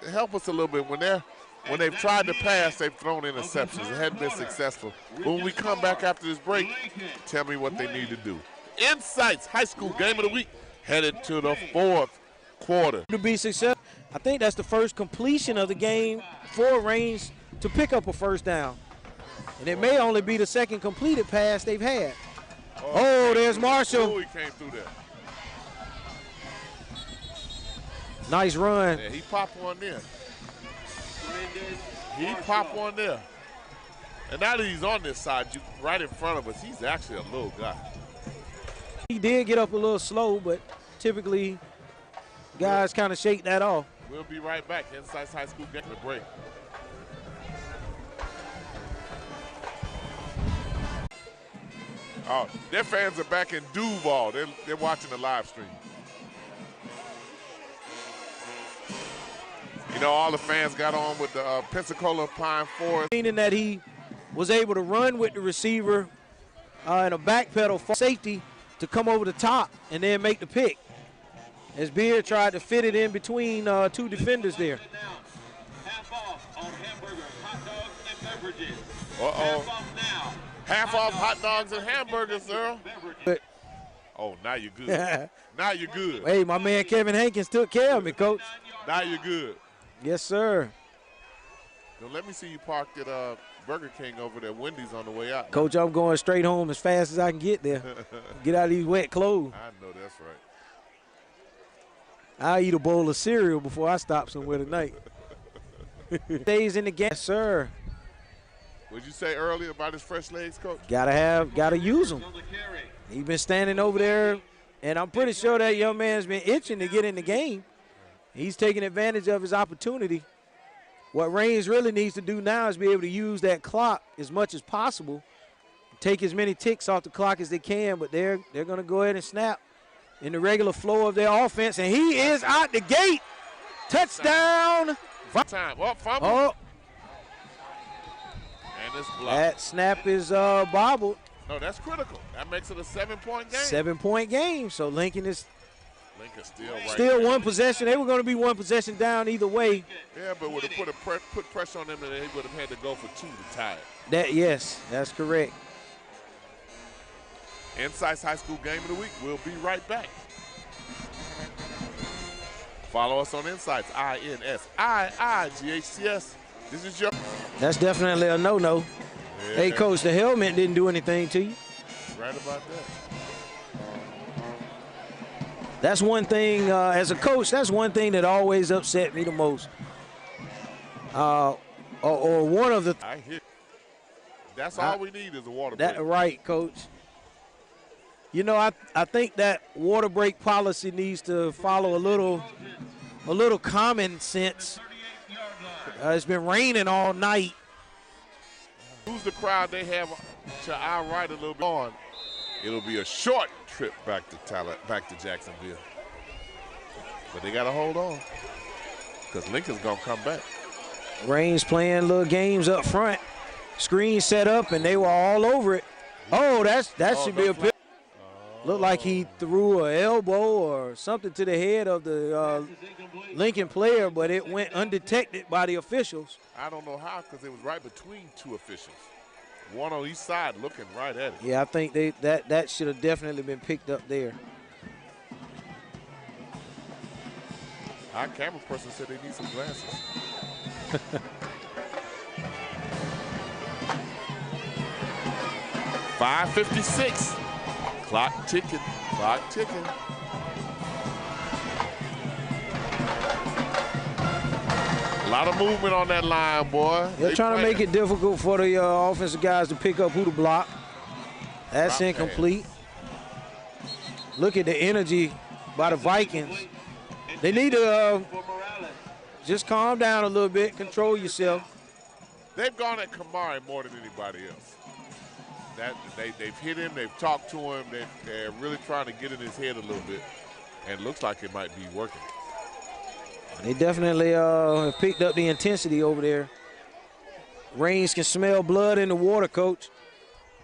help us a little bit. When they've tried to pass, they've thrown interceptions. It hadn't been successful. But when we come back after this break, tell me what they need to do. INSiiGHTS High School Game of the Week headed to the 4th quarter. To be successful, I think that's the first completion of the game for Raines to pick up a 1st down. And it may only be the second completed pass they've had. Oh, there's Marshall. Oh, he came through there. Nice run. Yeah, he popped one there. He popped one there. And now that he's on this side, right in front of us, he's actually a little guy. He did get up a little slow, but typically guys kind of shake that off. We'll be right back. INSiiGHTS High School Game of the break. Oh, their fans are back in Duuuuuu. They're watching the live stream. You know, all the fans got on with the Pensacola Pine Forest. Meaning that he was able to run with the receiver and a backpedal for safety to come over the top and then make the pick. As Beard tried to fit it in between 2 defenders there. Half off on hamburgers, hot dogs, and beverages. Uh-oh. Half off now. Half off hot dogs and hamburgers, Earl. But, Oh, now you're good. Now you're good. hey, my man Kevin Hankins took care of me, Coach. Now you're good. Yes, sir. Now, let me see you parked at Burger King over there, Wendy's on the way out. Coach, I'm going straight home as fast as I can get there. Get out of these wet clothes. I know that's right. I'll eat a bowl of cereal before I stop somewhere tonight. Stays in the game, yes, sir. What'd you say earlier about his fresh legs, Coach? Gotta use them. He's been standing over there, and I'm pretty sure that young man's been itching to get in the game. He's taking advantage of his opportunity. What Raines really needs to do now is be able to use that clock as much as possible, take as many ticks off the clock as they can, but they're going to go ahead and snap in the regular flow of their offense, and he is out the gate. Touchdown. Time. Oh, fumble. Oh, And it's blocked. that snap is bobbled. No, that's critical. That makes it a 7-point game. 7-point game, so Lincoln's still right still there. one possession. They were going to be one possession down either way. Yeah, but would have put pressure on them, and they would have had to go for 2 to tie it. Yes, that's correct. INSiiGHTS High School Game of the Week. We'll be right back. Follow us on INSiiGHTS, INSiiGHTS. This is your. That's definitely a no-no. Yeah, Hey, Coach, the helmet didn't do anything to you. Right about that. That's one thing, as a coach, that's one thing that always upset me the most. Or one of the. I hear. That's all we need is a water That break. right, Coach. You know, I think that water break policy needs to follow a little common sense. It's been raining all night. Who's the crowd they have to our right a little bit on? It'll be a short trip back to Jacksonville. But they got to hold on because Lincoln's going to come back. Raines playing little games up front. Screen set up, and they were all over it. Oh, that should be a pick. Looked like he threw an elbow or something to the head of the Lincoln player, but it went undetected by the officials. I don't know how because it was right between 2 officials. One on each side looking right at it. Yeah, I think that should have definitely been picked up there. Our camera person said they need some glasses. .556. Clock ticking. Clock ticking. A lot of movement on that line, boy. They're trying to make it difficult for the offensive guys to pick up who to block. That's Drop incomplete. Look at the energy by the Vikings. They need to just calm down a little bit, control yourself. They've gone at Kamari more than anybody else. They've hit him, they've talked to him, they're really trying to get in his head a little bit, and it looks like it might be working. They definitely have picked up the intensity over there. Raines can smell blood in the water, Coach.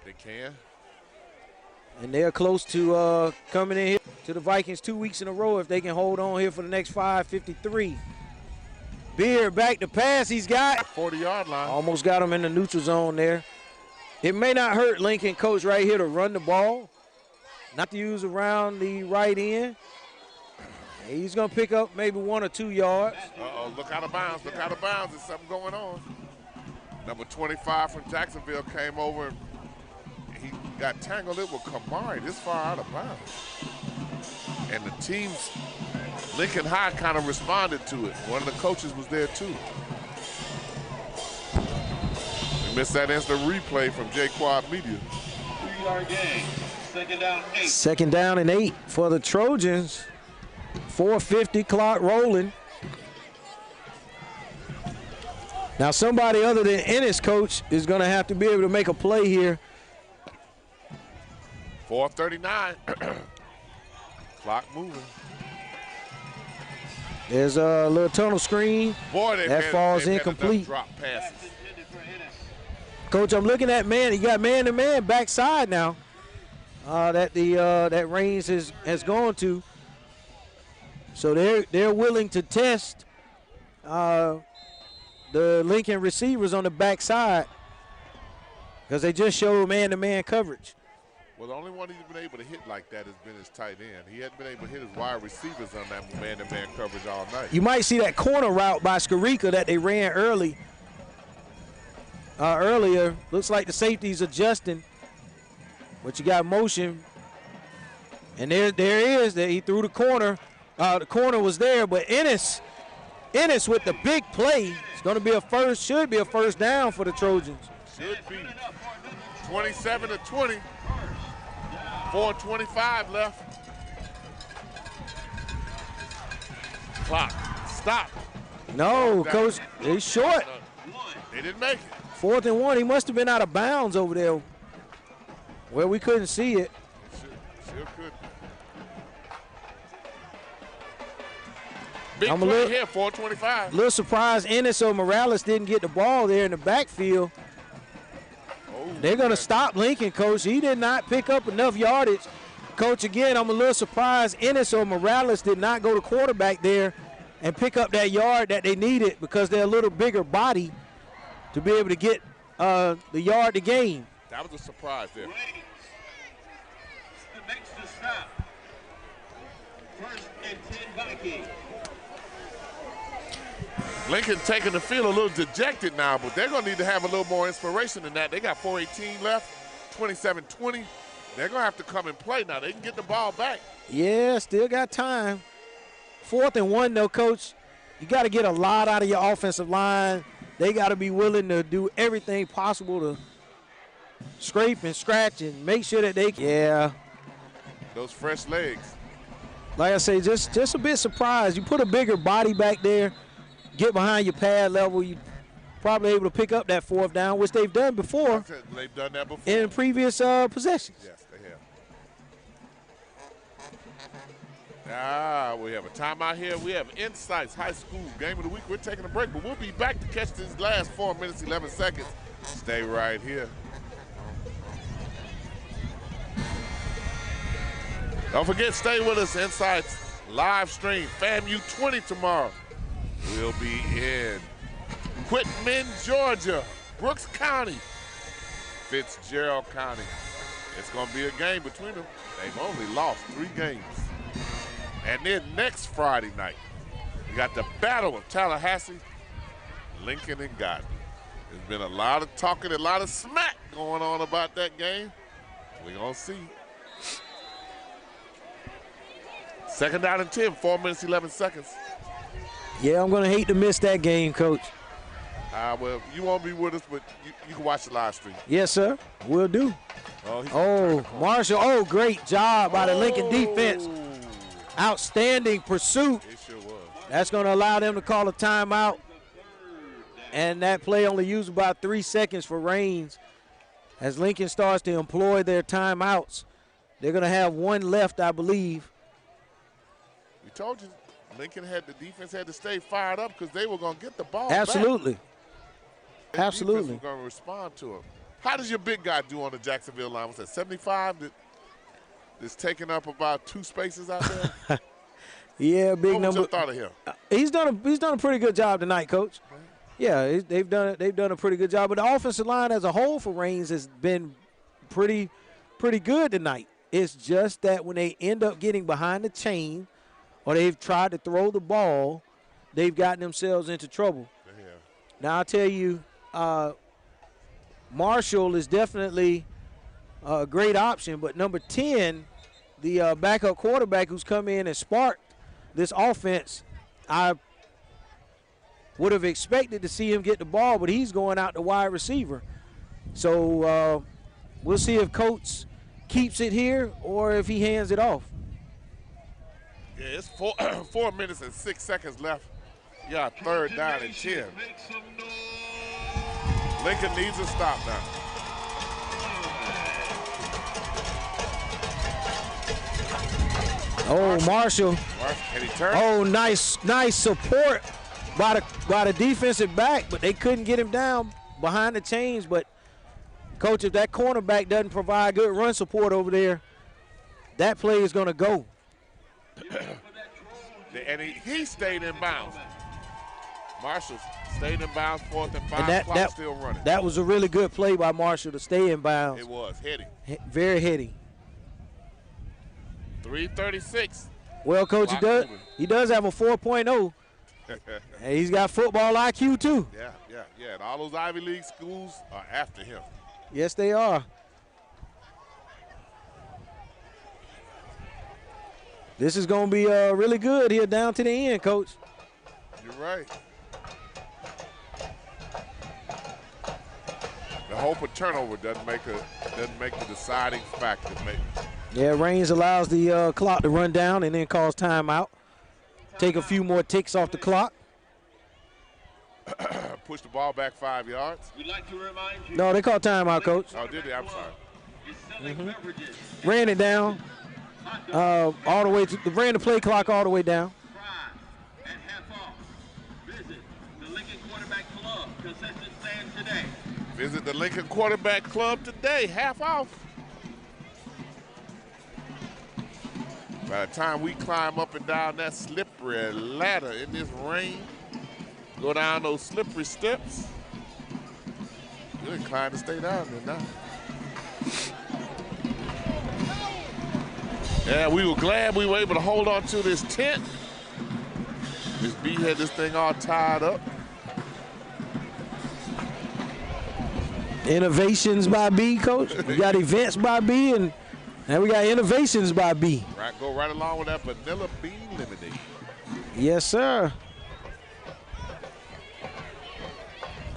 They can. And they're close to coming in here to the Vikings 2 weeks in a row if they can hold on here for the next 5:53. Beard back to pass, he's got. 40-yard line. Almost got him in the neutral zone there. It may not hurt Lincoln, Coach, right here to run the ball, not to use around the right end. He's going to pick up maybe 1 or 2 yards. Uh-oh, look out of bounds, look out of bounds. There's something going on. Number 25 from Jacksonville came over and he got tangled in with Kamari this far out of bounds. And the team's Lincoln High kind of responded to it. One of the coaches was there too. We missed that instant replay from J-Quad Media. 2-yard gain. Second down, 8. Second down and 8 for the Trojans. 4:50 clock rolling. Now somebody other than Ennis, Coach, is going to have to be able to make a play here. 4:39. Clock moving. There's a little tunnel screen. Boy, that falls incomplete. Drop passes. Coach, I'm looking at man. You got man-to-man backside now. That Raines has gone to. So they're willing to test the Lincoln receivers on the backside because they just showed man-to-man coverage. Well, the only one he's been able to hit like that has been his tight end. He hadn't been able to hit his wide receivers on that man-to-man coverage all night. You might see that corner route by Skarika that they ran earlier. Looks like the safety's adjusting, but you got motion. And there is that he threw the corner. The corner was there, but Ennis with the big play. It's going to be should be a first down for the Trojans. Should be 27-20. 4:25 left. Clock. Stop. No, Coach, he's short. They didn't make it. 4th and 1. He must have been out of bounds over there where we couldn't see it. Sure could. Big I'm play here, 4:25. A little surprised Ennis or Morales didn't get the ball there in the backfield. They're going to stop Lincoln, Coach. He did not pick up enough yardage. Coach, again, I'm a little surprised Ennis or Morales did not go to quarterback there and pick up that yard that they needed because they're a little bigger body to be able to get the yard to gain. That was a surprise there. Makes the stop. 1st and 10 Vikings. Lincoln taking the field a little dejected now, but they're going to need to have a little more inspiration than that. They got 4:18 left, 27-20. They're going to have to come and play now. They can get the ball back. Yeah, still got time. 4th and 1, though, Coach. You got to get a lot out of your offensive line. They got to be willing to do everything possible to scrape and scratch and make sure that they can. Yeah. Those fresh legs. Like I say, just a bit surprised. You put a bigger body back there, get behind your pad level, you probably able to pick up that 4th down, which they've done before. They've done that before. In previous possessions. Yes, they have. We have a timeout here. We have INSiiGHTS High School Game of the Week. We're taking a break, but we'll be back to catch these last 4 minutes, 11 seconds. Stay right here. Don't forget, stay with us. INSiiGHTS live stream. FAMU 20 tomorrow. We'll be in Quitman, Georgia, Brooks County, Fitzgerald County. It's going to be a game between them. They've only lost 3 games. And then next Friday night, we got the Battle of Tallahassee, Lincoln and Godby. There's been a lot of talking, a lot of smack going on about that game. We're going to see. 2nd down and 10, 4 minutes, 11 seconds. Yeah, I'm going to hate to miss that game, Coach. Well, you won't be with us, but you can watch the live stream. Yes, sir. Will do. Oh, Marshall. Oh, great job by the Lincoln defense. Outstanding pursuit. It sure was. That's going to allow them to call a timeout. And that play only used about 3 seconds for Raines. As Lincoln starts to employ their timeouts, they're going to have one left, I believe. We told you, Lincoln had the defense had to stay fired up because they were going to get the ball Absolutely. back. Absolutely. Defense was going to respond to him. How does your big guy do on the Jacksonville line? Was that 75 that's taking up about 2 spaces out there? Yeah, big what number. was your thought of him? He's done a pretty good job tonight, Coach. Yeah, they've done a pretty good job. But the offensive line as a whole for Raines has been pretty good tonight. It's just that when they end up getting behind the chain or they've tried to throw the ball, they've gotten themselves into trouble. Yeah. Now, I'll tell you, Marshall is definitely a great option, but number 10, the backup quarterback who's come in and sparked this offense, I would have expected to see him get the ball, but he's going out to wide receiver. So we'll see if Coates keeps it here or if he hands it off. Yeah, it's 4 minutes and 6 seconds left. Yeah, 3rd down and 10. Lincoln needs a stop now. Oh, Marshall. Can he turn? Oh, nice support by the defensive back, but they couldn't get him down behind the chains. But, Coach, if that cornerback doesn't provide good run support over there, that play is going to go. And he stayed in bounds. Marshall stayed in bounds, 4th and 5, And clock still running. That was a really good play by Marshall to stay in bounds. It was, heady. Very heady. 3:36. Well, Coach, he does have a 4.0. And he's got football IQ, too. Yeah. And all those Ivy League schools are after him. Yes, they are. This is going to be really good here down to the end, Coach. You're right. The hope of turnover doesn't make the deciding factor. Yeah, Raines allows the clock to run down and then calls timeout. Take a few more ticks off the clock. Push the ball back 5 yards. We'd like to remind you. No, they call timeout, Coach. Oh, did they? I'm sorry. Ran it down all the way ran the play clock all the way down. At half off. Visit the Lincoln Quarterback Club. Concession stand today. Visit the Lincoln Quarterback Club today. Half off. By the time we climb up and down that slippery ladder in this rain, go down those slippery steps, you're inclined to stay down there now. Yeah, we were glad we were able to hold on to this tent. Miss B had this thing all tied up. Innovations by B, Coach. We got events by B, and we got innovations by B. Right, go right along with that vanilla bean lemonade. Yes, sir.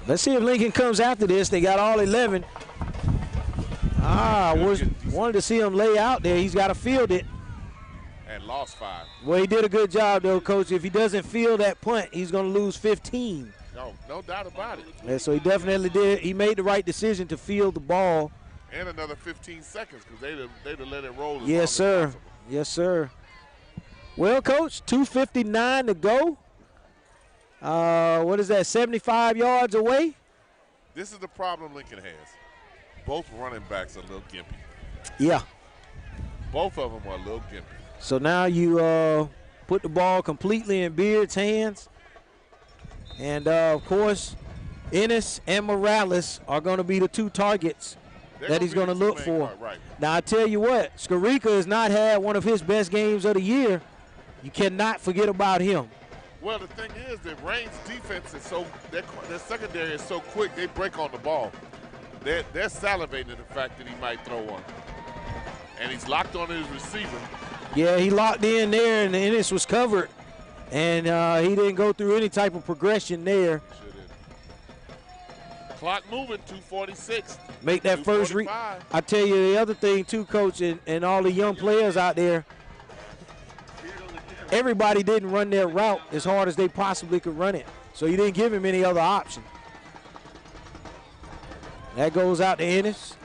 Let's see if Lincoln comes after this. They got all 11. Wanted to see him lay out there. He's got to field it. And lost 5. Well, he did a good job, though, Coach. If he doesn't field that punt, he's going to lose 15. No doubt about it. Yeah, so he definitely did. He made the right decision to field the ball. And another 15 seconds because they'd have let it roll. Yes, sir. Yes, sir. Well, Coach, 2:59 to go. What is that, 75 yards away? This is the problem Lincoln has. Both running backs are a little gimpy. Yeah. Both of them are a little gimpy. So now you put the ball completely in Beard's hands. And, of course, Ennis and Morales are going to be the 2 targets that he's going to look for. Right. Now, I tell you what, Skarica has not had one of his best games of the year. You cannot forget about him. Well, the thing is that Raines' defense is their secondary is so quick, they break on the ball. They're salivating at the fact that he might throw one. And he's locked on his receiver. Yeah, he locked in there, and Ennis was covered. And he didn't go through any type of progression there. Sure did. Clock moving, 2:46. Make that first read. I tell you the other thing too, Coach, and all the young players out there, everybody didn't run their route as hard as they possibly could run it. So you didn't give him any other option. That goes out to Ennis,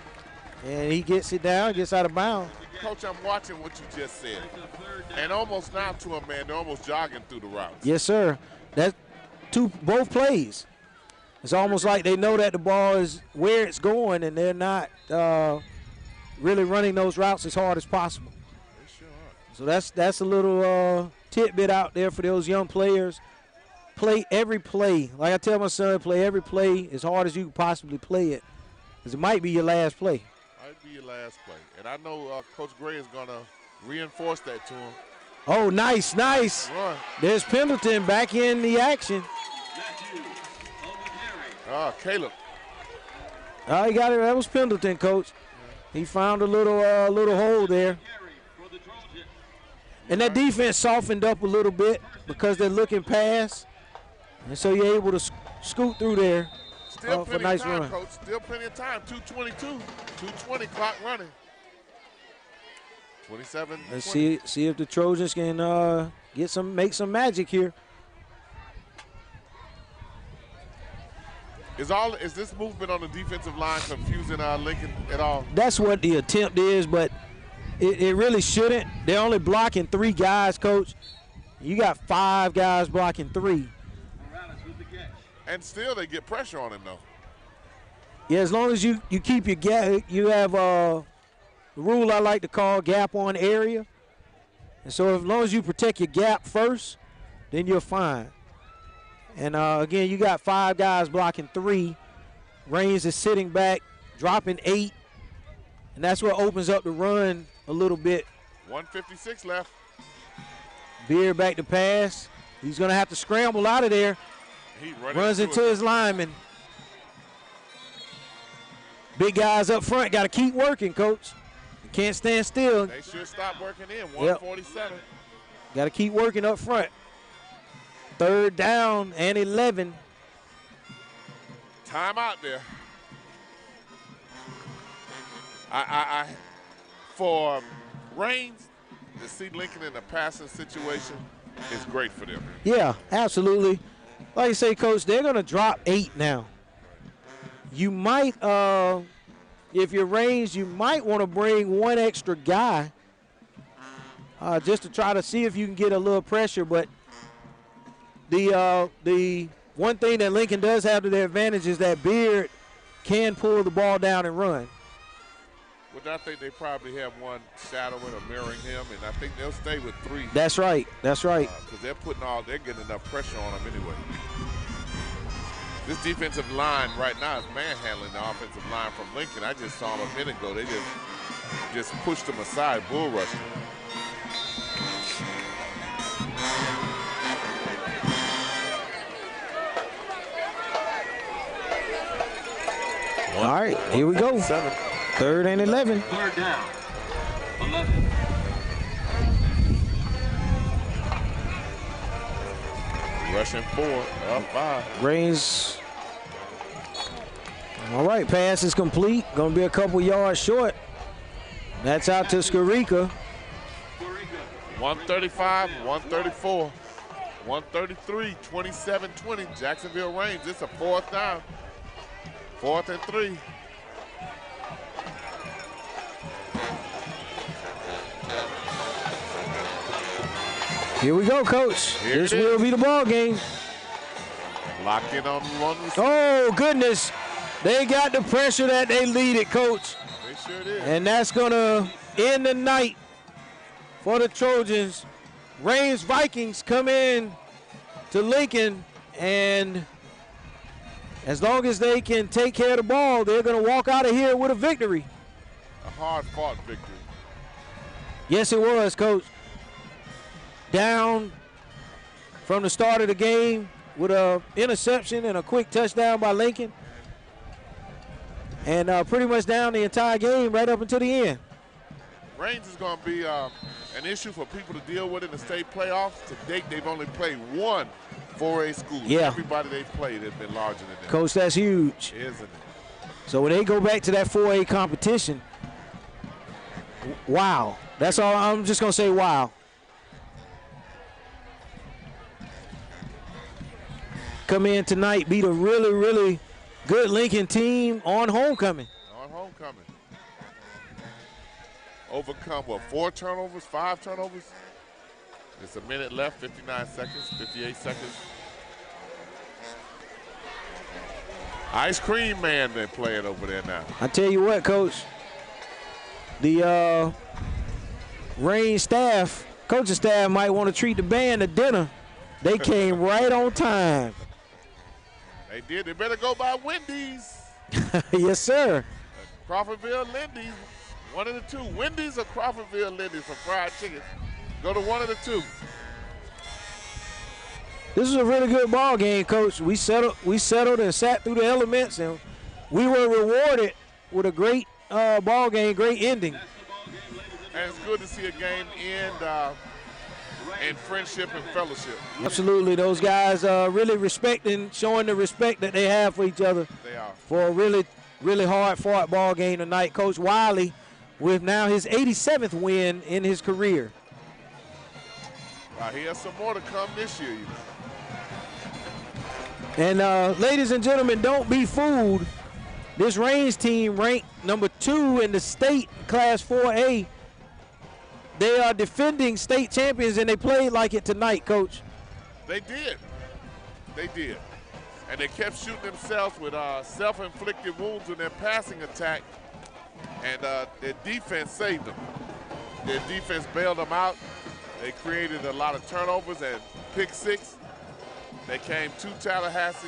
and he gets it down, gets out of bounds. Coach, I'm watching what you just said. And almost now to him, man, they're almost jogging through the routes. Yes, sir. That's both plays. It's almost like they know that the ball is where it's going, and they're not really running those routes as hard as possible. They sure are. So that's a little tidbit out there for those young players. Play every play. Like I tell my son, play every play as hard as you can possibly play it, because it might be your last play. Might be your last play. And I know Coach Gray is going to reinforce that to him. Oh, nice, nice. Run. There's Pendleton back in the action. Caleb. Oh, he got it. That was Pendleton, Coach. He found a little hole there. And that defense softened up a little bit because they're looking past. And so you're able to scoot through there Still for a plenty nice of time, run. Coach. Still plenty of time. 2:22. 2:20 clock running. 27. Let's see if the Trojans can make some magic here. Is this movement on the defensive line confusing Lincoln at all? That's what the attempt is, but it really shouldn't. They're only blocking 3 guys, Coach. You got 5 guys blocking 3. And still they get pressure on him, though. Yeah, as long as you keep your gap, you have the rule I like to call gap on area. And so as long as you protect your gap first, then you're fine. And again, you got 5 guys blocking 3. Raines is sitting back, dropping 8. And that's what opens up the run a little bit. 1:56 left. Beard back to pass. He's going to have to scramble out of there. He runs into his lineman. Big guys up front got to keep working, Coach. You can't stand still. They should stop working in. 147. Got to keep working up front. 3rd down and 11. Time out there. For Raines to see Lincoln in a passing situation is great for them. Yeah, absolutely. Like you say, Coach, they're going to drop 8 now. You might, if you're Raines, you might want to bring 1 extra guy just to try to see if you can get a little pressure. But the one thing that Lincoln does have to their advantage is that Beard can pull the ball down and run. Which I think they probably have 1 shadowing or mirroring him, and I think they'll stay with 3. That's right. That's right. Because they're getting enough pressure on them anyway. This defensive line right now is manhandling the offensive line from Lincoln. I just saw them a minute ago. They just pushed them aside, bull rushing. All right, here we go. 3rd and 11. 3rd down. 11. Rushing 4, up 5. Raines. All right, pass is complete. Going to be a couple yards short. That's out to Skarika. 135, 134, 133, 27-20. Jacksonville Raines. It's a 4th down. 4th and 3. Here we go, Coach. This will be the ball game. Locked in on one. Oh, goodness. They got the pressure that they needed, Coach. They sure did. And that's going to end the night for the Trojans. Raines Vikings come in to Lincoln, and as long as they can take care of the ball, they're going to walk out of here with a victory. A hard-fought victory. Yes, it was, Coach. Down from the start of the game with an interception and a quick touchdown by Lincoln. And pretty much down the entire game right up until the end. Raines is going to be an issue for people to deal with in the state playoffs. To date, they've only played 1 4A school. Yeah. Everybody they've played has been larger than them. Coach, that's huge. Isn't it? So when they go back to that 4A competition, wow. That's all. I'm just going to say wow. come in tonight, beat a really, really good Lincoln team on homecoming. On homecoming. Overcome, what, 4 turnovers, 5 turnovers? It's a minute left, 59 seconds, 58 seconds. Ice Cream Man been playing over there now. I tell you what, Coach, the Raines staff, coaching staff might want to treat the band to dinner. They came right on time. They did. They better go by Wendy's. Yes, sir. Crawfordville Lindy's, one of the two. Wendy's or Crawfordville Lindy's for fried chicken. Go to one of the two. This was a really good ball game, Coach. We settled and sat through the elements, and we were rewarded with a great ball game, great ending. And it's good to see a game end in friendship and fellowship. Absolutely, those guys really showing the respect that they have for each other. They are. For a really, really hard-fought ball game tonight. Coach Wiley with now his 87th win in his career. He has some more to come this year. And ladies and gentlemen, don't be fooled. This Raines team ranked number 2 in the state Class 4A. They are defending state champions, and they played like it tonight, Coach. They did. They did. And they kept shooting themselves with self-inflicted wounds in their passing attack, and their defense saved them. Their defense bailed them out. They created a lot of turnovers and pick six. They came to Tallahassee,